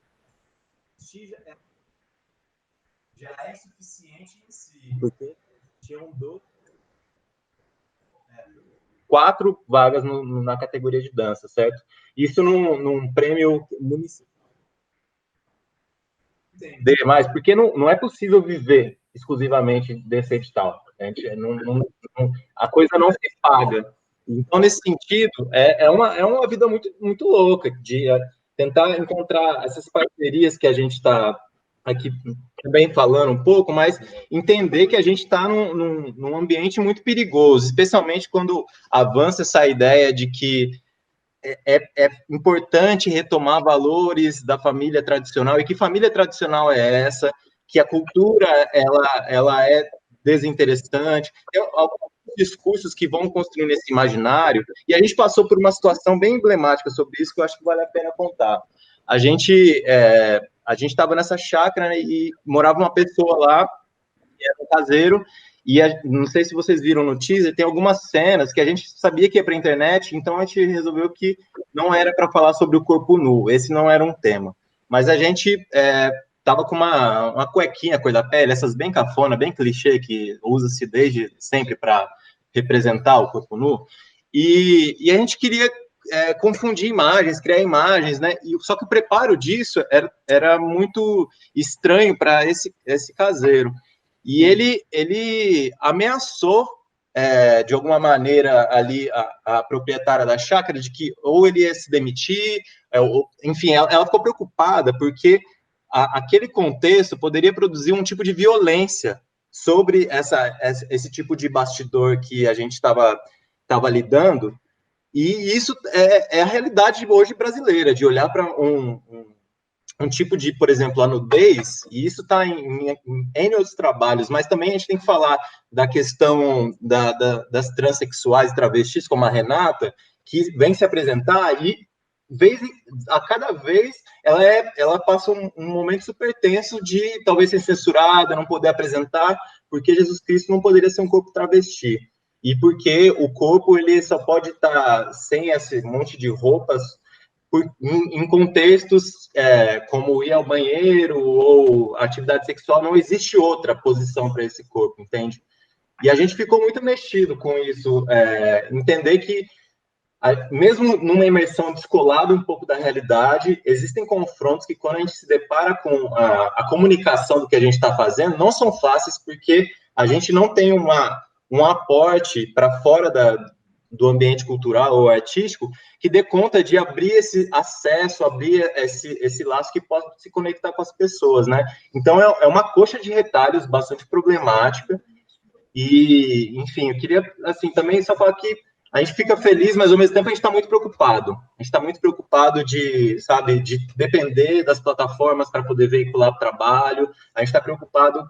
[SPEAKER 7] já é insuficiente em si, porque tinham 4 vagas na categoria de dança, certo? Isso num prêmio municipal. Entender mais, porque não é possível viver exclusivamente desse edital. A coisa não se paga. Então, nesse sentido, é uma vida muito, muito louca de tentar encontrar essas parcerias que a gente está aqui também falando um pouco, mas entender que a gente está num ambiente muito perigoso, especialmente quando avança essa ideia de que é importante retomar valores da família tradicional. E que família tradicional é essa? Que a cultura ela é desinteressante. Tem alguns discursos que vão construindo esse imaginário, e a gente passou por uma situação bem emblemática sobre isso, que eu acho que vale a pena contar. A gente estava nessa chácara, né, e morava uma pessoa lá, que era um caseiro, e não sei se vocês viram no teaser, tem algumas cenas que a gente sabia que ia para a internet, então a gente resolveu que não era para falar sobre o corpo nu, esse não era um tema. Mas a gente estava com uma cuequinha cor da pele, essas bem cafona, bem clichê, que usa-se desde sempre para representar o corpo nu, e a gente queria confundir imagens, criar imagens, né? Só que o preparo disso era muito estranho para esse caseiro. E ele ameaçou, de alguma maneira, ali a proprietária da chácara de que ou ele ia se demitir, enfim, ela ficou preocupada porque aquele contexto poderia produzir um tipo de violência sobre esse tipo de bastidor que a gente estava lidando, e isso é a realidade hoje brasileira, de olhar para um tipo de, por exemplo, a nudez, e isso está em outros trabalhos, mas também a gente tem que falar da questão das transexuais e travestis, como a Renata, que vem se apresentar e, a cada vez, ela passa um momento super tenso de talvez ser censurada, não poder apresentar, porque Jesus Cristo não poderia ser um corpo travesti. E porque o corpo ele só pode estar sem esse monte de roupas em contextos como ir ao banheiro ou atividade sexual, não existe outra posição para esse corpo, entende? E a gente ficou muito mexido com isso, entender que, mesmo numa imersão descolada um pouco da realidade, existem confrontos que, quando a gente se depara com a comunicação do que a gente está fazendo, não são fáceis, porque a gente não tem um aporte para fora do ambiente cultural ou artístico que dê conta de abrir esse acesso, abrir esse laço que possa se conectar com as pessoas, né? Então, é uma coxa de retalhos bastante problemática e, enfim, eu queria, assim, também só falar que a gente fica feliz, mas, ao mesmo tempo, a gente está muito preocupado. A gente está muito preocupado de depender das plataformas para poder veicular o trabalho, a gente está preocupado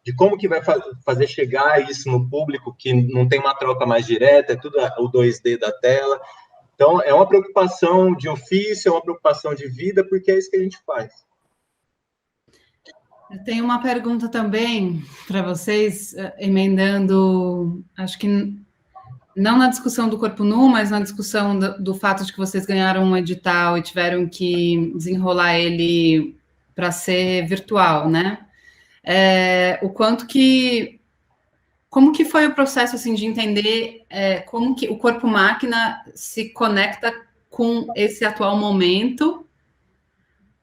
[SPEAKER 7] de como que vai fazer chegar isso no público, que não tem uma troca mais direta, é tudo o 2D da tela. Então, é uma preocupação de ofício, é uma preocupação de vida, porque é isso que a gente faz.
[SPEAKER 2] Eu tenho uma pergunta também para vocês, emendando, acho que não na discussão do corpo nu, mas na discussão do fato de que vocês ganharam um edital e tiveram que desenrolar ele para ser virtual, né? Como que foi o processo, assim, de entender como que o corpo-máquina se conecta com esse atual momento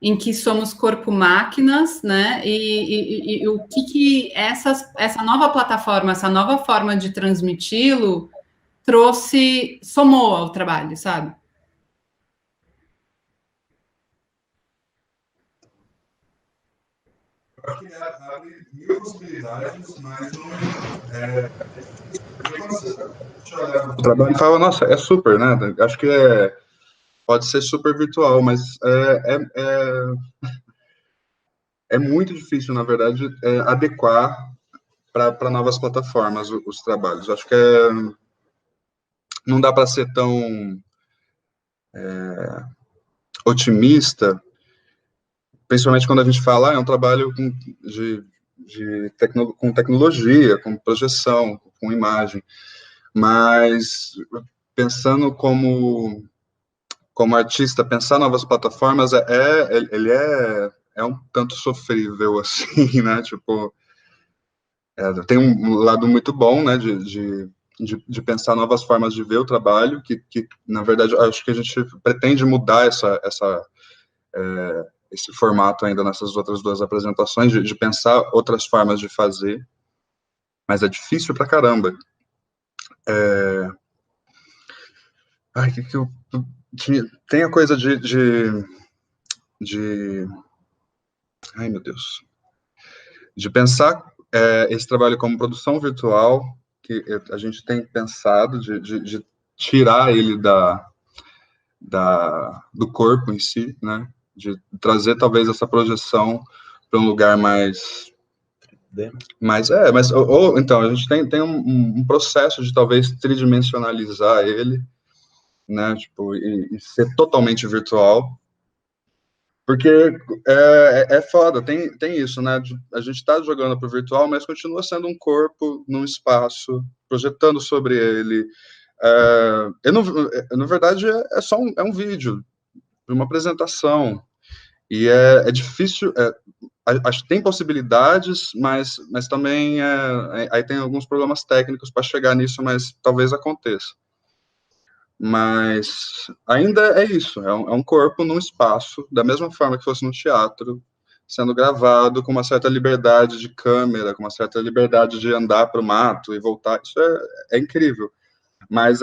[SPEAKER 2] em que somos corpo-máquinas, né? E o que essa nova plataforma, essa nova forma de transmiti-lo somou ao trabalho, sabe?
[SPEAKER 5] Acho que abre mil possibilidades, mas não é. O trabalho fala, nossa, é super, né? Acho que pode ser super virtual, mas é muito difícil, na verdade, adequar para novas plataformas os trabalhos. Acho que não dá para ser tão otimista, principalmente quando a gente fala, é um trabalho com tecnologia, com projeção, com imagem, mas pensando como artista, pensar novas plataformas ele é um tanto sofrível, assim, né, tipo, tem um lado muito bom, né, de pensar novas formas de ver o trabalho, que na verdade, acho que a gente pretende mudar esse formato ainda nessas outras duas apresentações, de pensar outras formas de fazer, mas é difícil pra caramba. Ai, que eu tem a coisa ai, meu Deus, de pensar esse trabalho como produção virtual, que a gente tem pensado de tirar ele do corpo em si, né, de trazer talvez essa projeção para um lugar mais então a gente tem um processo de talvez tridimensionalizar ele, né, tipo, e ser totalmente virtual, porque é foda, tem isso, né, a gente está jogando para o virtual, mas continua sendo um corpo num espaço, projetando sobre ele. Na verdade, é só um vídeo, uma apresentação, e é difícil, acho que tem possibilidades, mas também aí tem alguns problemas técnicos para chegar nisso, mas talvez aconteça. Mas ainda é isso, é um corpo num espaço, da mesma forma que fosse no teatro, sendo gravado com uma certa liberdade de câmera, com uma certa liberdade de andar para o mato e voltar. Isso é incrível. Mas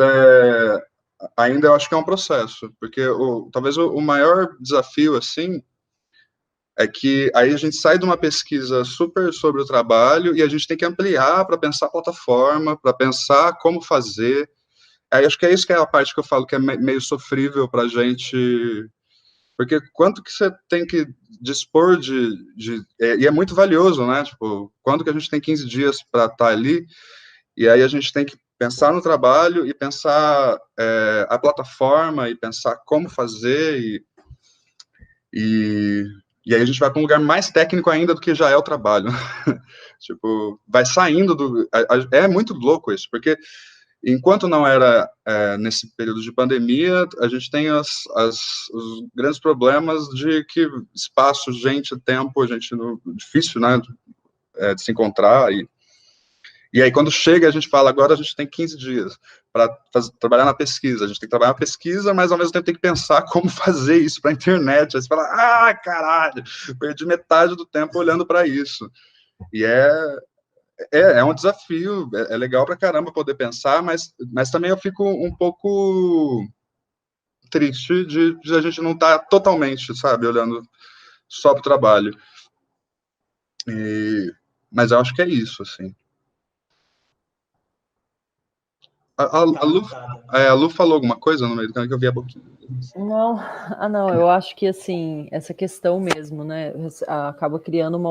[SPEAKER 5] ainda eu acho que é um processo, porque talvez o maior desafio, assim, é que aí a gente sai de uma pesquisa super sobre o trabalho e a gente tem que ampliar para pensar a plataforma, para pensar como fazer. Aí acho que é isso que é a parte que eu falo que é meio sofrível para a gente, porque quanto que você tem que dispor e é muito valioso, né? Tipo, quanto que a gente tem 15 dias para estar ali, e aí a gente tem que pensar no trabalho e pensar a plataforma e pensar como fazer e aí a gente vai para um lugar mais técnico ainda do que já é o trabalho. Tipo, vai saindo é muito louco isso, porque enquanto não era nesse período de pandemia, a gente tem os grandes problemas de que espaço, gente, tempo, difícil, né, de se encontrar, e aí quando chega a gente fala, agora a gente tem 15 dias para trabalhar na pesquisa, a gente tem que trabalhar na pesquisa, mas ao mesmo tempo tem que pensar como fazer isso para a internet, aí você fala, caralho, perdi metade do tempo olhando para isso, e é um desafio, é legal pra caramba poder pensar, mas também eu fico um pouco triste de a gente não estar totalmente, sabe, olhando só pro trabalho. Mas eu acho que é isso, assim. A Lu falou alguma coisa no meio do canal que eu vi a boquinha.
[SPEAKER 1] Não, eu acho que, assim, essa questão mesmo, né, acaba criando um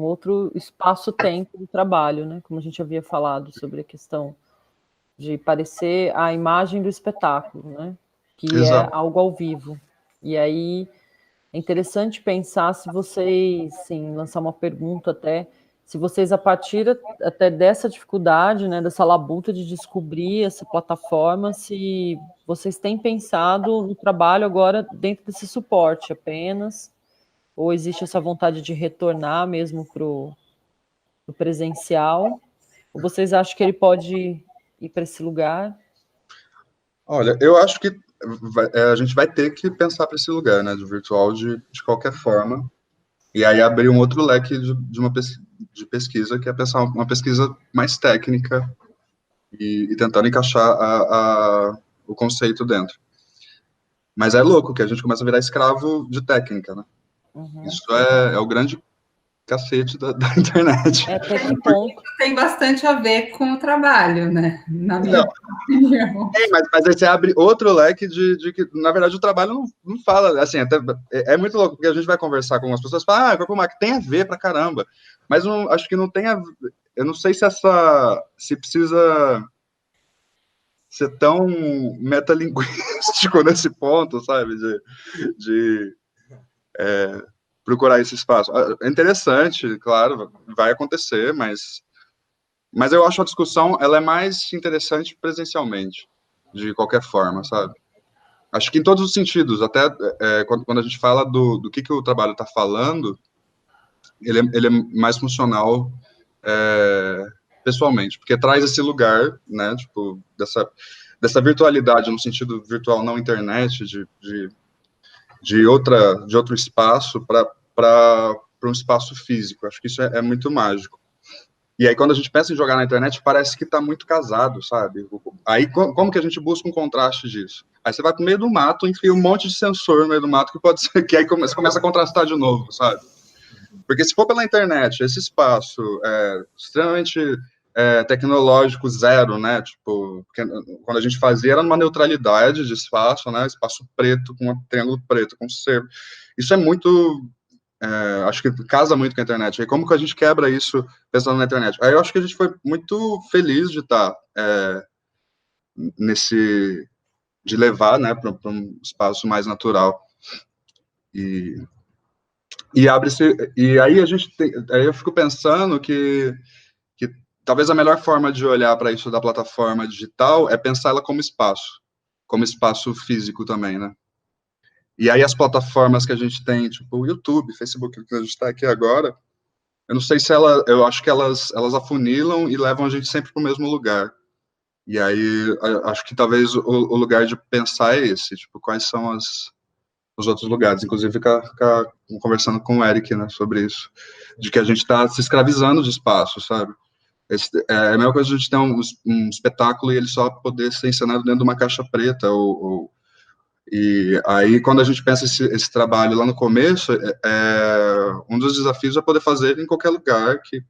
[SPEAKER 1] outro espaço-tempo do trabalho, né, como a gente havia falado sobre a questão de parecer a imagem do espetáculo, né, que
[SPEAKER 5] Exato.
[SPEAKER 1] é algo ao vivo. E aí é interessante pensar se vocês, sim, lançar uma pergunta até, se vocês, a partir até dessa dificuldade, né, dessa labuta de descobrir essa plataforma, se vocês têm pensado no trabalho agora dentro desse suporte apenas, ou existe essa vontade de retornar mesmo para o presencial, ou vocês acham que ele pode ir para esse lugar?
[SPEAKER 5] Olha, eu acho que a gente vai ter que pensar para esse lugar, né, do virtual de qualquer forma. E aí abrir um outro leque de pesquisa, que é pensar uma pesquisa mais técnica e tentando encaixar o conceito dentro. Mas é louco que a gente começa a virar escravo de técnica, né? Isso é o grande cacete da internet.
[SPEAKER 1] Até que ponto?
[SPEAKER 2] Tem bastante a ver com o trabalho, né? Na minha opinião.
[SPEAKER 5] Mas aí você abre outro leque de que, na verdade, o trabalho não fala, assim, até, é muito louco, porque a gente vai conversar com algumas pessoas e fala, corpo máquina tem a ver pra caramba, mas acho que não tem a ver, eu não sei se precisa ser tão metalinguístico nesse ponto, sabe, de procurar esse espaço. É interessante, claro, vai acontecer, mas eu acho a discussão, ela é mais interessante presencialmente, de qualquer forma, sabe? Acho que em todos os sentidos, até quando a gente fala do que o trabalho está falando, ele é mais funcional pessoalmente, porque traz esse lugar, né, tipo, dessa virtualidade, no sentido virtual, não internet, de outro espaço para um espaço físico. Acho que isso é muito mágico. E aí, quando a gente pensa em jogar na internet, parece que está muito casado, sabe? Aí, como que a gente busca um contraste disso? Aí você vai pro meio do mato, enfia um monte de sensor no meio do mato, que pode ser que aí você começa a contrastar de novo, sabe? Porque se for pela internet, esse espaço extremamente tecnológico, zero, né? Tipo, quando a gente fazia, era numa neutralidade de espaço, né? Espaço preto, com um triângulo preto, com cerco. Isso é muito... acho que casa muito com a internet. Aí como que a gente quebra isso pensando na internet? Aí eu acho que a gente foi muito feliz de estar de levar, né, para um espaço mais natural. E abre-se, e aí aí eu fico pensando que talvez a melhor forma de olhar para isso da plataforma digital é pensar ela como espaço físico também, né? E aí as plataformas que a gente tem, tipo o YouTube, Facebook, que a gente está aqui agora, eu não sei se eu acho que elas afunilam e levam a gente sempre para o mesmo lugar. E aí acho que talvez o lugar de pensar é esse, tipo, quais são os outros lugares. Inclusive ficar conversando com o Eric, né, sobre isso, de que a gente está se escravizando de espaço, sabe? É a mesma coisa de a gente ter um espetáculo e ele só poder ser encenado dentro de uma caixa preta, e aí, quando a gente pensa esse trabalho lá no começo, um dos desafios é poder fazer em qualquer lugar que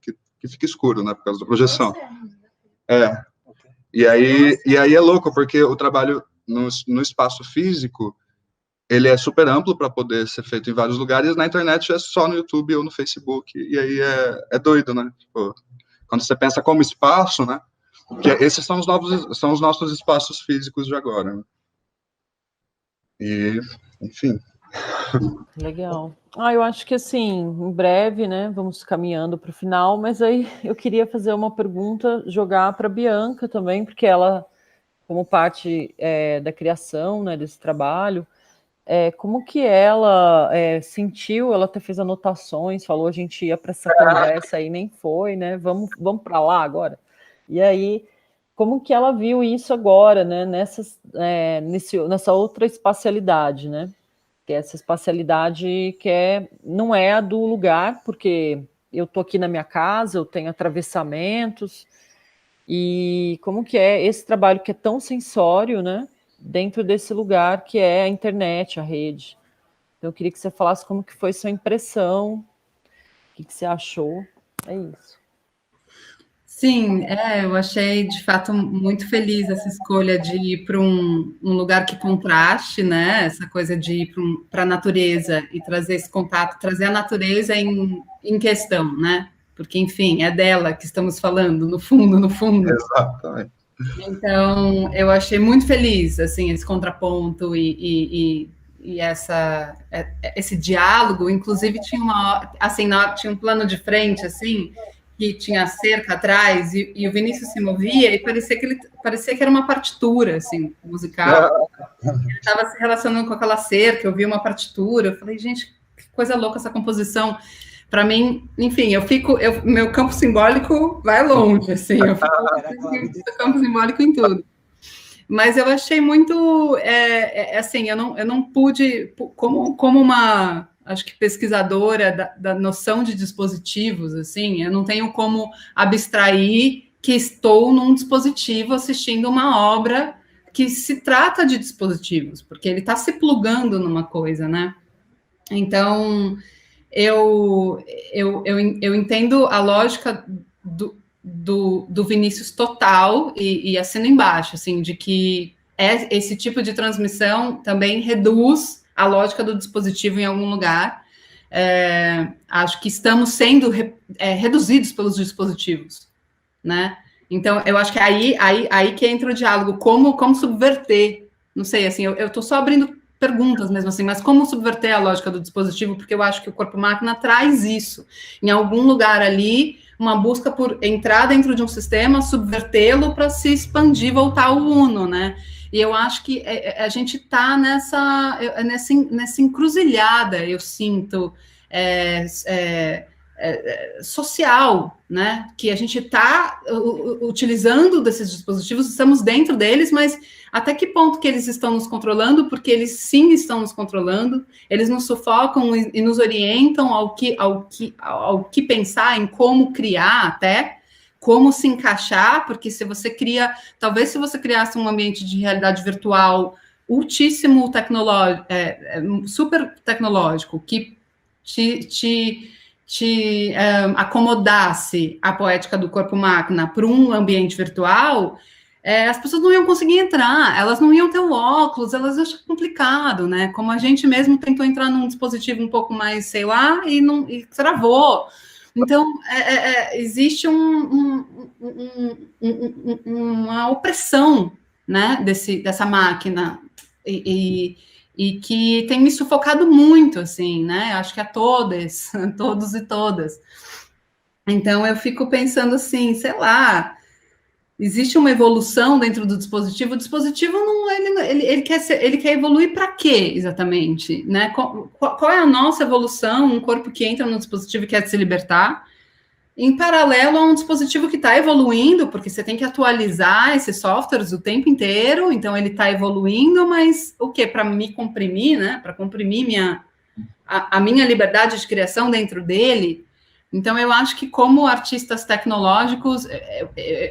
[SPEAKER 5] fique escuro, né, por causa da projeção. E aí é louco, porque o trabalho no espaço físico, ele é super amplo para poder ser feito em vários lugares, na internet é só no YouTube ou no Facebook, e aí é doido, né? Tipo, quando você pensa como espaço, né, que esses são os nossos espaços físicos de agora, né? E, enfim.
[SPEAKER 1] Legal. Eu acho que, assim, em breve, né, vamos caminhando para o final, mas aí eu queria fazer uma pergunta, jogar para a Bianca também, porque ela, como parte da criação, né, desse trabalho, como que ela sentiu, ela até fez anotações, falou, a gente ia para essa conversa aí, nem foi, né, vamos para lá agora. E aí, como que ela viu isso agora, né, nessa outra espacialidade, né, que é essa espacialidade que não é a do lugar, porque eu tô aqui na minha casa, eu tenho atravessamentos, e como que é esse trabalho que é tão sensório, né, dentro desse lugar que é a internet, a rede. Então eu queria que você falasse como que foi sua impressão, o que você achou, é isso.
[SPEAKER 2] Sim, eu achei, de fato, muito feliz essa escolha de ir para um lugar que contraste, né? Essa coisa de ir para a natureza e trazer esse contato, trazer a natureza em questão, né? Porque, enfim, é dela que estamos falando, no fundo.
[SPEAKER 5] Exatamente.
[SPEAKER 2] Então, eu achei muito feliz, assim, esse contraponto e esse diálogo. Inclusive, tinha um plano de frente, assim, que tinha cerca atrás, e o Vinícius se movia, e parecia que era uma partitura, assim, musical. Ele estava se relacionando com aquela cerca, eu vi uma partitura, eu falei, gente, que coisa louca essa composição. Para mim, enfim, meu campo simbólico vai longe, assim, eu fico campo simbólico em tudo. Mas eu achei muito, assim, eu não pude, como uma, acho que pesquisadora da noção de dispositivos, assim, eu não tenho como abstrair que estou num dispositivo assistindo uma obra que se trata de dispositivos, porque ele está se plugando numa coisa, né? Então, eu entendo a lógica do Vinícius total e assino embaixo, assim, de que esse tipo de transmissão também reduz a lógica do dispositivo em algum lugar. Acho que estamos sendo reduzidos pelos dispositivos, né? Então, eu acho que aí que entra o diálogo, como subverter, não sei, assim, eu estou só abrindo perguntas mesmo assim, mas como subverter a lógica do dispositivo, porque eu acho que o corpo-máquina traz isso, em algum lugar ali, uma busca por entrar dentro de um sistema, subvertê-lo para se expandir, voltar ao uno, né? E eu acho que a gente está nessa encruzilhada, eu sinto, social, né? Que a gente está utilizando desses dispositivos, estamos dentro deles, mas até que ponto que eles estão nos controlando? Porque eles sim estão nos controlando, eles nos sufocam e nos orientam ao que pensar, em como criar até, como se encaixar, porque se você criasse um ambiente de realidade virtual ultíssimo tecnológico, super tecnológico, que te acomodasse a poética do corpo-máquina para um ambiente virtual, as pessoas não iam conseguir entrar, elas não iam ter o óculos, elas iam achar complicado, né? Como a gente mesmo tentou entrar num dispositivo um pouco mais, sei lá, e travou. Então, existe uma opressão, né, dessa máquina, e que tem me sufocado muito, assim, né? Acho que a todos e todas. Então, eu fico pensando assim, sei lá, existe uma evolução dentro do dispositivo. O dispositivo ele quer evoluir para quê, exatamente? Né? Qual é a nossa evolução? Um corpo que entra no dispositivo e quer se libertar, em paralelo a um dispositivo que está evoluindo, porque você tem que atualizar esses softwares o tempo inteiro, então ele está evoluindo, mas o quê? Para me comprimir, né? Para comprimir a minha liberdade de criação dentro dele. Então, eu acho que como artistas tecnológicos,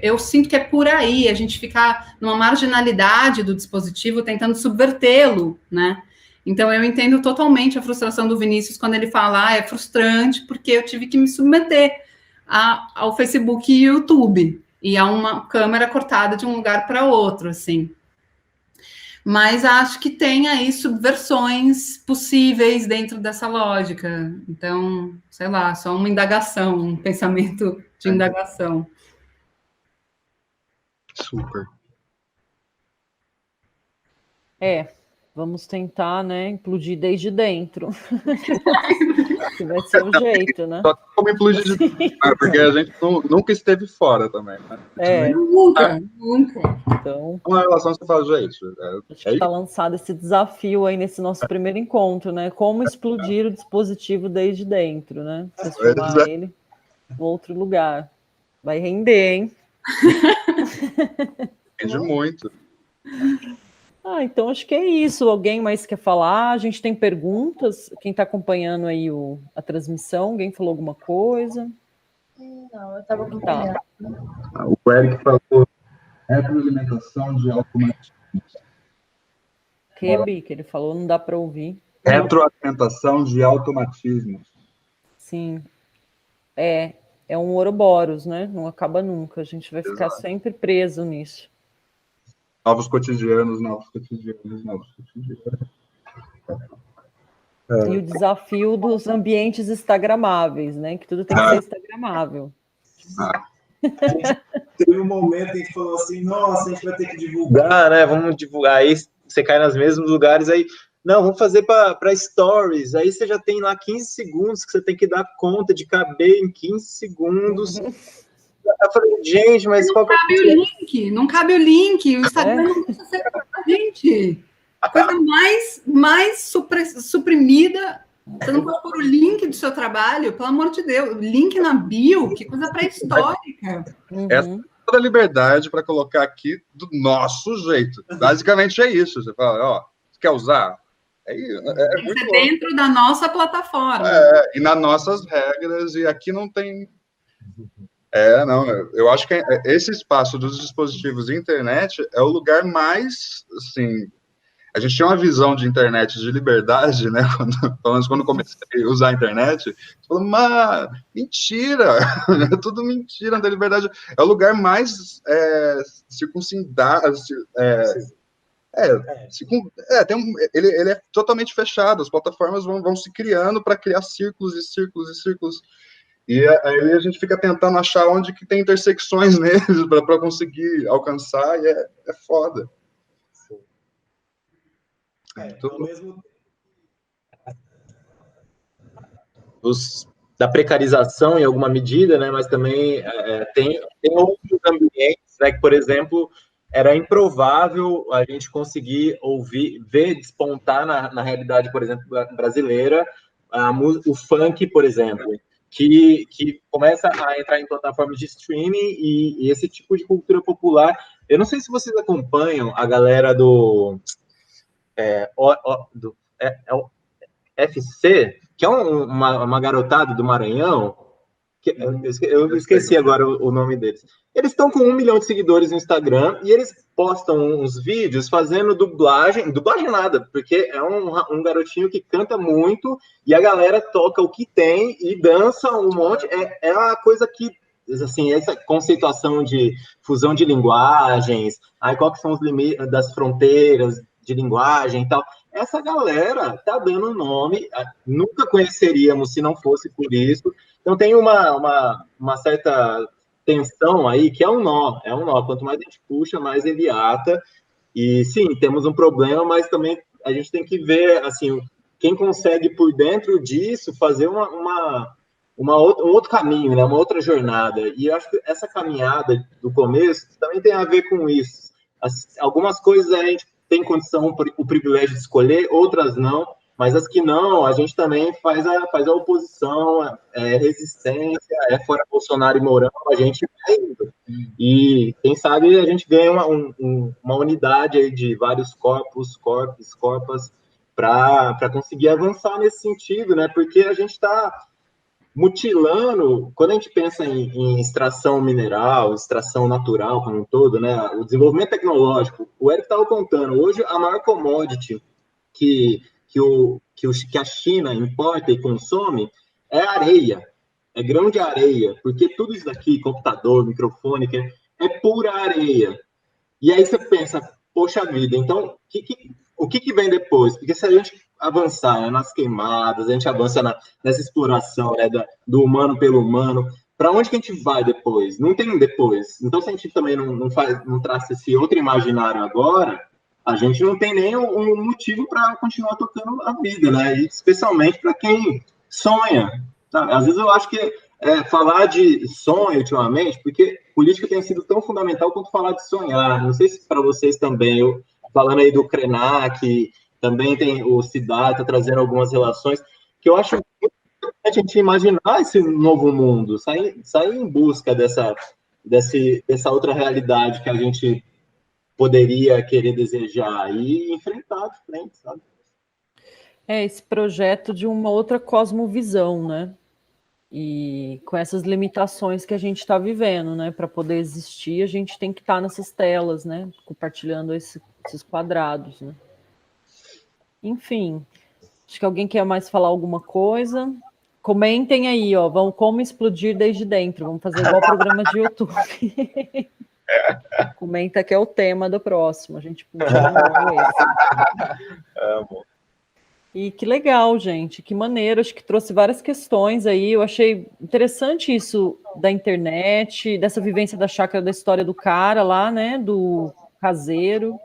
[SPEAKER 2] eu sinto que é por aí, a gente ficar numa marginalidade do dispositivo, tentando subvertê-lo, né? Então, eu entendo totalmente a frustração do Vinícius quando ele fala, é frustrante porque eu tive que me submeter ao Facebook e YouTube, e a uma câmera cortada de um lugar para outro, assim. Mas acho que tem aí subversões possíveis dentro dessa lógica. Então, sei lá, só uma indagação, um pensamento de indagação.
[SPEAKER 5] Super.
[SPEAKER 1] Vamos tentar, né, implodir desde dentro. Que vai ser o jeito, né?
[SPEAKER 5] Só como implodir de dentro, porque a gente nunca esteve fora também, né?
[SPEAKER 2] Nunca.
[SPEAKER 1] Então,
[SPEAKER 5] uma relação que você fala, gente.
[SPEAKER 1] Acho que está lançado esse desafio aí nesse nosso primeiro encontro, né? Como explodir o dispositivo desde dentro, né? Transformar ele em outro lugar. Vai render, hein?
[SPEAKER 5] Rende muito.
[SPEAKER 1] Então acho que é isso. Alguém mais quer falar? A gente tem perguntas. Quem está acompanhando aí a transmissão, alguém falou alguma coisa?
[SPEAKER 6] Não, eu estava acompanhando.
[SPEAKER 5] O Eric falou retroalimentação de automatismo.
[SPEAKER 1] Que ele falou, não dá para ouvir.
[SPEAKER 5] Retroalimentação de automatismos.
[SPEAKER 1] Sim. É um Ouroboros, né? Não acaba nunca. A gente vai ficar sempre preso nisso.
[SPEAKER 5] Novos cotidianos.
[SPEAKER 1] E o desafio dos ambientes instagramáveis, né? Que tudo tem que ser instagramável.
[SPEAKER 7] Teve um momento em que falou assim, nossa, a gente vai ter que divulgar, né? Vamos divulgar. Aí você cai nos mesmos lugares, aí, não, vamos fazer para stories. Aí você já tem lá 15 segundos que você tem que dar conta de caber em 15 segundos. Eu falei, gente, mas
[SPEAKER 2] não cabe o link, não cabe o link, o Instagram não precisa ser pra gente. A coisa mais suprimida, você não pode pôr o link do seu trabalho, pelo amor de Deus, link na bio, que coisa pré-histórica.
[SPEAKER 5] toda a liberdade para colocar aqui do nosso jeito. Basicamente é isso. Você fala, ó, você quer usar? É muito
[SPEAKER 2] Isso é dentro da nossa plataforma.
[SPEAKER 5] e nas nossas regras, e aqui não tem... não, eu acho que esse espaço dos dispositivos de internet é o lugar mais, assim... A gente tinha uma visão de internet de liberdade, né? Quando comecei a usar a internet, falou, mas mentira! É tudo mentira, não tem liberdade. É o lugar mais circuncidado, ele é totalmente fechado, as plataformas vão se criando para criar círculos e círculos e círculos, e aí a gente fica tentando achar onde que tem intersecções neles para conseguir alcançar, e é foda.
[SPEAKER 7] Ao mesmo
[SPEAKER 4] da precarização em alguma medida, né? Mas também tem outros ambientes, né? Que, por exemplo, era improvável a gente conseguir ver despontar na realidade, por exemplo, brasileira, o funk, por exemplo, que começa a entrar em plataformas de streaming e esse tipo de cultura popular. Eu não sei se vocês acompanham a galera do FC, que é uma garotada do Maranhão, eu esqueci agora o nome deles. Eles estão com 1 milhão de seguidores no Instagram e eles postam uns vídeos fazendo dublagem nada, porque é um garotinho que canta muito e a galera toca o que tem e dança um monte. É uma coisa que, assim, essa conceituação de fusão de linguagens, aí qual que são os limites das fronteiras de linguagem e tal. Essa galera tá dando nome, nunca conheceríamos se não fosse por isso. Então tem uma certa tensão aí, que é um nó. Quanto mais a gente puxa, mais ele ata. E sim, temos um problema, mas também a gente tem que ver, assim, quem consegue por dentro disso fazer um outro caminho, né? Uma outra jornada. E eu acho que essa caminhada do começo também tem a ver com isso. Algumas coisas a gente tem condição, o privilégio de escolher, outras não, mas as que não, a gente também faz a oposição, resistência, fora Bolsonaro e Mourão, a gente vai indo. E, quem sabe, a gente ganha uma unidade aí de vários corpos, corpas, para conseguir avançar nesse sentido, né? Porque a gente está mutilando, quando a gente pensa em extração mineral, extração natural como um todo, né, o desenvolvimento tecnológico, o Eric estava contando, hoje a maior commodity que a China importa e consome é areia, é grão de areia, porque tudo isso daqui, computador, microfone, é pura areia. E aí você pensa, poxa vida, então o que vem depois? Porque se a gente avançar, né, nas queimadas, a gente avança nessa exploração, né, do humano pelo humano, para onde que a gente vai depois? Não tem um depois. Então, se a gente também não traça esse outro imaginário agora, a gente não tem nem um motivo para continuar tocando a vida, né? E especialmente para quem sonha. Sabe? Às vezes eu acho que falar de sonho ultimamente, porque política tem sido tão fundamental quanto falar de sonhar. Não sei se para vocês também, falando aí do Krenak, também tem o Siddhartha trazendo algumas relações, que eu acho muito importante a gente imaginar esse novo mundo, sair em busca dessa outra realidade que a gente poderia querer desejar e enfrentar de frente, sabe?
[SPEAKER 1] Esse projeto de uma outra cosmovisão, né? E com essas limitações que a gente está vivendo, né? Para poder existir, a gente tem que estar nessas telas, né? Compartilhando esses quadrados, né? Enfim, acho que alguém quer mais falar alguma coisa. Comentem aí, ó. Vamos como explodir desde dentro. Vamos fazer igual programa de YouTube. Comenta que é o tema do próximo. A gente puxa de novo esse. E que legal, gente. Que maneiro. Acho que trouxe várias questões aí. Eu achei interessante isso da internet, dessa vivência da chácara, da história do cara lá, né? Do caseiro,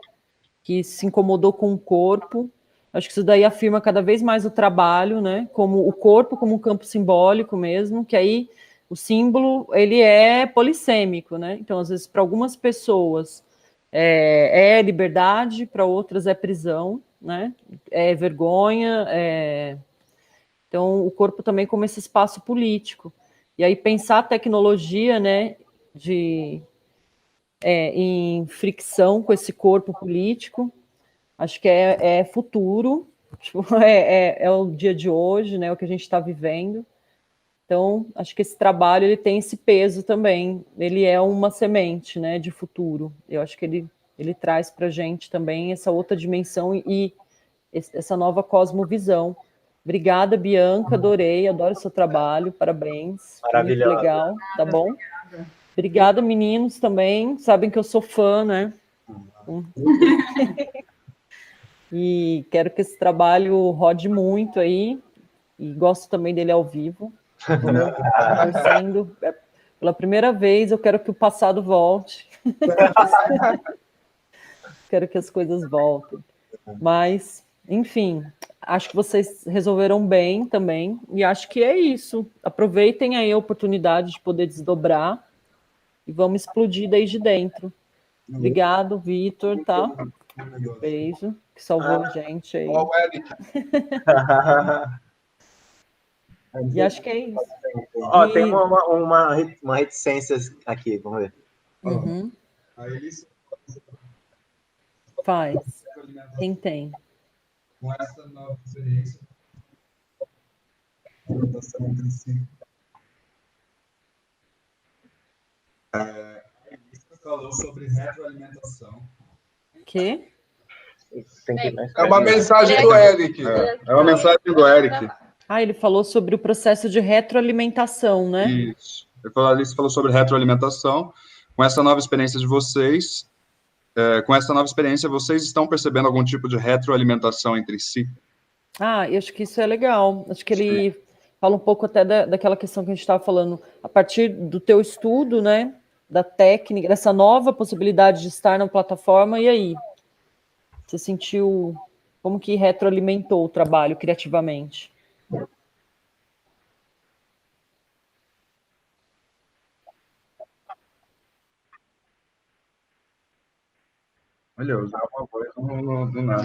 [SPEAKER 1] que se incomodou com o corpo. Acho que isso daí afirma cada vez mais o trabalho, né? Como o corpo como um campo simbólico mesmo, que aí o símbolo ele é polissêmico, né? Então, às vezes, para algumas pessoas é liberdade, para outras é prisão, né? É vergonha. Então, o corpo também como esse espaço político. E aí pensar a tecnologia, né? em fricção com esse corpo político. Acho que é futuro, tipo, é o dia de hoje, né, o que a gente está vivendo. Então, acho que esse trabalho ele tem esse peso também. Ele é uma semente, né, de futuro. Eu acho que ele traz para a gente também essa outra dimensão e essa nova cosmovisão. Obrigada, Bianca, adorei, adoro o seu trabalho, parabéns.
[SPEAKER 4] Maravilhosa.
[SPEAKER 1] Muito legal, tá bom? Obrigada, meninos, também. Sabem que eu sou fã, né? E quero que esse trabalho rode muito aí. E gosto também dele ao vivo. Estou torcendo. Pela primeira vez, eu quero que o passado volte. Quero que as coisas voltem. Mas, enfim, acho que vocês resolveram bem também. E acho que é isso. Aproveitem aí a oportunidade de poder desdobrar. E vamos explodir desde dentro. Obrigado, Vitor, tá? Beijo, que salvou a gente aí.
[SPEAKER 8] Ó, o Eric.
[SPEAKER 1] E acho que é isso.
[SPEAKER 4] Ó, tem uma reticência aqui, vamos ver.
[SPEAKER 1] Uhum.
[SPEAKER 3] A Elise
[SPEAKER 1] Faz. Quem tem?
[SPEAKER 3] com essa nova experiência, alimentação entre si. A Elise falou sobre retroalimentação.
[SPEAKER 1] Que?
[SPEAKER 8] É uma mensagem do Eric.
[SPEAKER 5] É uma mensagem do Eric.
[SPEAKER 1] Ele falou sobre o processo de retroalimentação, né?
[SPEAKER 5] Isso. A Alice falou sobre retroalimentação. Com essa nova experiência de vocês, vocês estão percebendo algum tipo de retroalimentação entre si?
[SPEAKER 1] Eu acho que isso é legal. Acho que ele fala um pouco até daquela questão que a gente estava falando, a partir do teu estudo, né? Da técnica, dessa nova possibilidade de estar na plataforma, e aí? Você sentiu como que retroalimentou o trabalho criativamente?
[SPEAKER 5] Olha, usar uma voz do nada.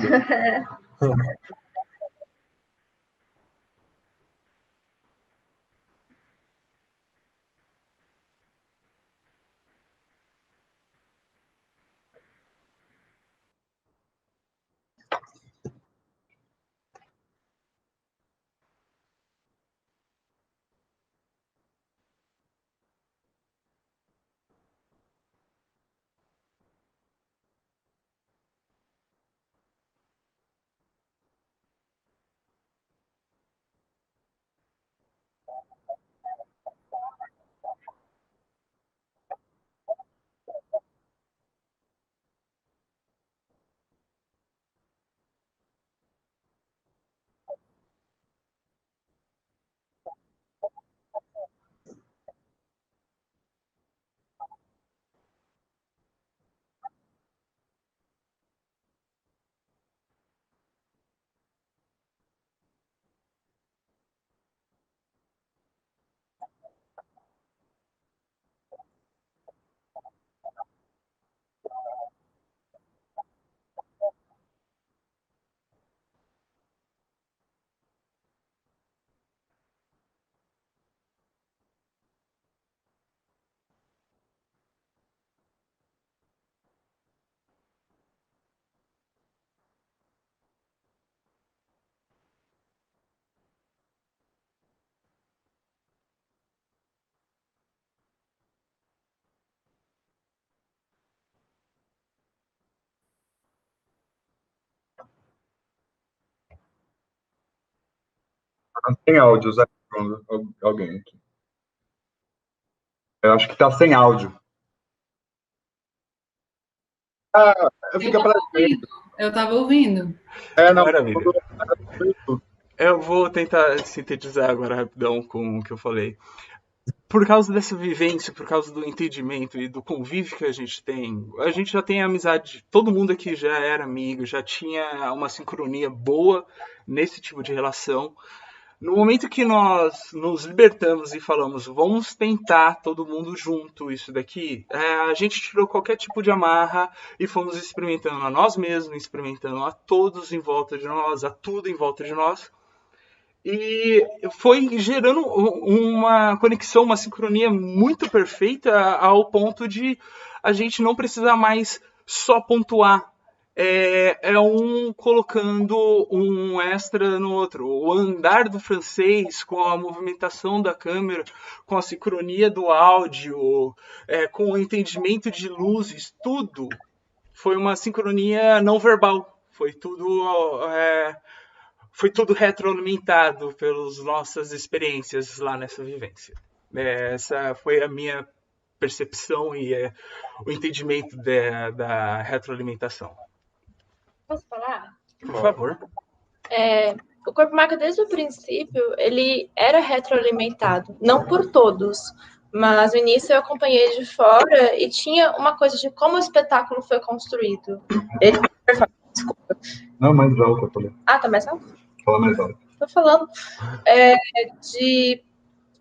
[SPEAKER 5] Tem áudio, Zé? Alguém aqui. Eu acho que tá sem áudio. Fica pra gente.
[SPEAKER 2] Eu estava ouvindo.
[SPEAKER 5] Não.
[SPEAKER 9] Maravilha. Eu vou tentar sintetizar agora rapidão com o que eu falei. Por causa dessa vivência, por causa do entendimento e do convívio que a gente já tem amizade, todo mundo aqui já era amigo, já tinha uma sincronia boa nesse tipo de relação. No momento que nós nos libertamos e falamos, vamos tentar todo mundo junto isso daqui, a gente tirou qualquer tipo de amarra e fomos experimentando a nós mesmos, experimentando a todos em volta de nós, a tudo em volta de nós. E foi gerando uma conexão, uma sincronia muito perfeita ao ponto de a gente não precisa mais só pontuar. É um colocando um extra no outro. O andar do francês, com a movimentação da câmera, com a sincronia do áudio, com o entendimento de luzes, tudo foi uma sincronia não verbal. Foi tudo retroalimentado pelas nossas experiências lá nessa vivência. Essa foi a minha percepção e o entendimento da retroalimentação.
[SPEAKER 6] Posso falar?
[SPEAKER 9] Por favor.
[SPEAKER 6] O corpo máquina, desde o princípio, ele era retroalimentado. Não por todos, mas no início eu acompanhei de fora e tinha uma coisa de como o espetáculo foi construído. Desculpa.
[SPEAKER 3] Não, mais alto, eu falei.
[SPEAKER 6] Ah, tá mais alto?
[SPEAKER 3] Fala mais alto.
[SPEAKER 6] Tô falando.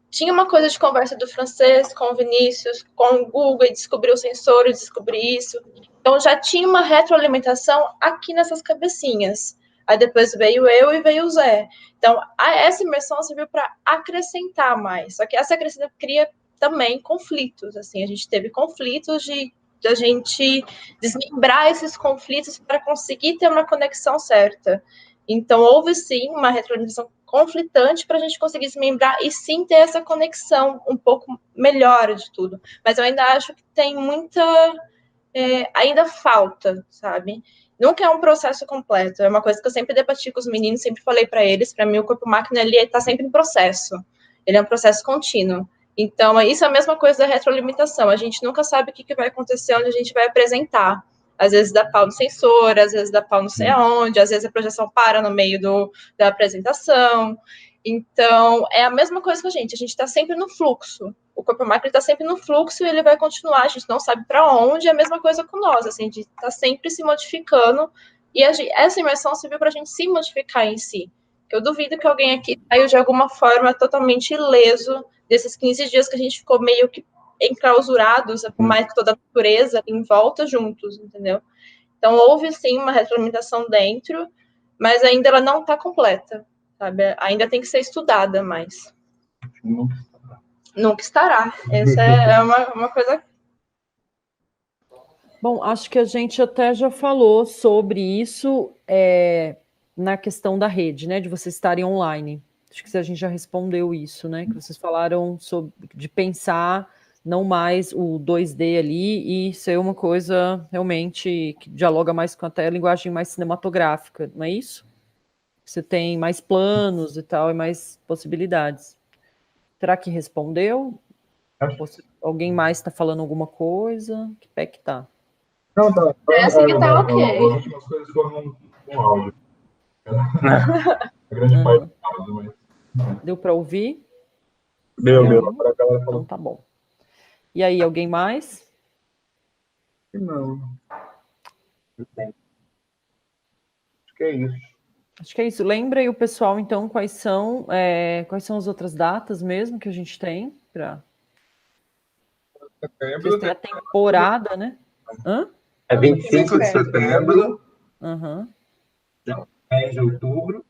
[SPEAKER 6] Tinha uma coisa de conversa do francês com o Vinícius, com o Google, e descobriu o sensor, e descobri isso. Então já tinha uma retroalimentação aqui nessas cabecinhas. Aí depois veio eu e veio o Zé. Então essa imersão serviu para acrescentar mais. Só que essa acrescentação cria também conflitos. Assim, a gente teve conflitos de a gente desmembrar esses conflitos para conseguir ter uma conexão certa. Então houve sim uma retroalimentação conflitante para a gente conseguir desmembrar e sim ter essa conexão um pouco melhor de tudo. Mas eu ainda acho que tem muita... ainda falta, sabe? Nunca é um processo completo. É uma coisa que eu sempre debati com os meninos, sempre falei para eles. Para mim, o corpo máquina ele está sempre em processo. Ele é um processo contínuo. Então, isso é a mesma coisa da retroalimentação. A gente nunca sabe o que vai acontecer, onde a gente vai apresentar. Às vezes dá pau no sensor, às vezes dá pau não sei aonde, às vezes a projeção para no meio da apresentação. Então, é a mesma coisa que a gente está sempre no fluxo. O corpo máquina está sempre no fluxo e ele vai continuar, a gente não sabe para onde, é a mesma coisa com nós, assim, a gente está sempre se modificando, e essa imersão serviu para a gente se modificar em si. Eu duvido que alguém aqui saiu de alguma forma totalmente ileso desses 15 dias que a gente ficou meio que enclausurados, mais que toda a natureza, em volta juntos, entendeu? Então, houve sim uma retroalimentação dentro, mas ainda ela não está completa, sabe? Ainda tem que ser estudada mais. Nunca estará. Essa é uma coisa...
[SPEAKER 1] Bom, acho que a gente até já falou sobre isso na questão da rede, né? De vocês estarem online. Acho que a gente já respondeu isso, né? Que vocês falaram de pensar não mais o 2D ali e ser uma coisa realmente que dialoga mais com até a linguagem mais cinematográfica, não é isso? Você tem mais planos e tal, e mais possibilidades. Será que respondeu? Alguém mais está falando alguma coisa? Que pé que tá?
[SPEAKER 3] Não, tá.
[SPEAKER 6] Essa que tá ok.
[SPEAKER 3] As últimas coisas foram com áudio. A grande parte do áudio, mas...
[SPEAKER 1] Deu para ouvir?
[SPEAKER 3] Deu.
[SPEAKER 1] Então tá bom. E aí, alguém mais?
[SPEAKER 3] Não. Acho que é isso.
[SPEAKER 1] Acho que é isso. Lembra aí o pessoal, então, quais são as outras datas mesmo que a gente tem para a temporada, né? Hã?
[SPEAKER 7] É 25 de setembro, 10 de outubro,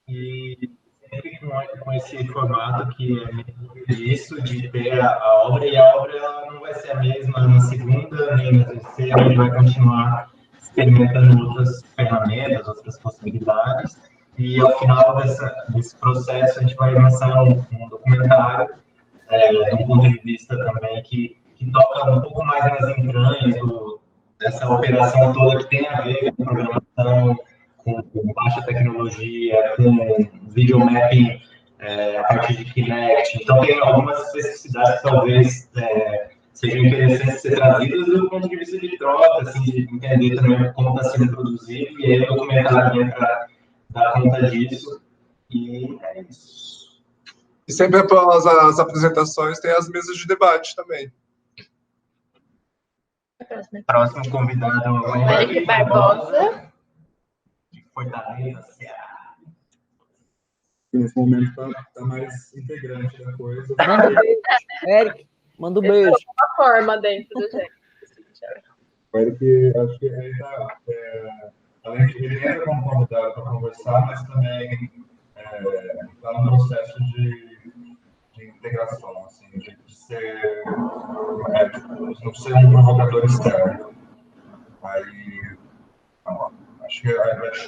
[SPEAKER 7] e sempre com esse formato que é meio disso, de ter a obra, e a obra ela não vai ser a mesma na segunda, nem na terceira, a gente vai continuar experimentando outras ferramentas, outras possibilidades, e ao final desse processo a gente vai lançar um documentário, de um ponto de vista também que toca um pouco mais nas entranhas dessa operação toda que tem a ver com programação, com baixa tecnologia, com videomapping a partir de Kinect. Então, tem algumas especificidades que talvez sejam interessantes ser trazidas do ponto de vista de troca, assim, de entender também como está sendo produzido, e aí o documentário vem para dar conta disso. E é isso.
[SPEAKER 8] E sempre após as apresentações tem as mesas de debate também.
[SPEAKER 7] Próximo convidado
[SPEAKER 6] é o Eric Barbosa.
[SPEAKER 7] De Fortaleza, Ceará.
[SPEAKER 3] Nesse momento está mais integrante da coisa.
[SPEAKER 1] Manda um beijo. Eric, manda um beijo.
[SPEAKER 6] Uma forma dentro do jeito.
[SPEAKER 3] O Eric, acho que ele está... além de ele entra como convidado para conversar, mas também está no processo de integração, assim, de ser, no ser um provocador externo. Aí, acho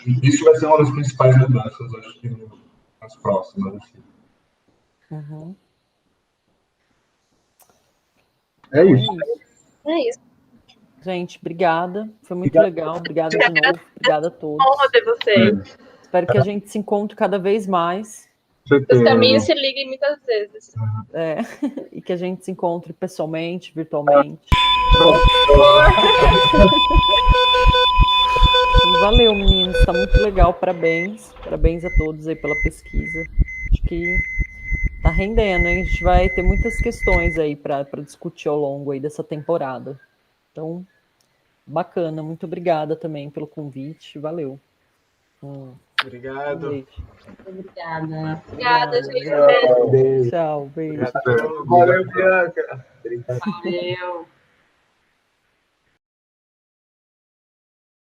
[SPEAKER 3] que isso vai ser uma das principais mudanças, acho que nas próximas. Assim.
[SPEAKER 1] Uhum.
[SPEAKER 3] É isso.
[SPEAKER 6] É isso.
[SPEAKER 1] Gente, obrigada. Foi muito legal. Obrigada de novo. Obrigada a todos.
[SPEAKER 6] Honra ter vocês.
[SPEAKER 1] Espero que a gente se encontre cada vez mais.
[SPEAKER 6] Os caminhos se liguem muitas vezes.
[SPEAKER 1] E que a gente se encontre pessoalmente, virtualmente. E valeu, meninos. Está muito legal. Parabéns. Parabéns a todos aí pela pesquisa. Acho que tá rendendo, hein? A gente vai ter muitas questões aí para discutir ao longo aí dessa temporada. Então, bacana. Muito obrigada também pelo convite. Valeu.
[SPEAKER 9] Obrigado.
[SPEAKER 2] Obrigada.
[SPEAKER 6] Obrigada, gente.
[SPEAKER 1] Beijo. Tchau, beijo.
[SPEAKER 5] Valeu, Bianca.
[SPEAKER 2] Valeu.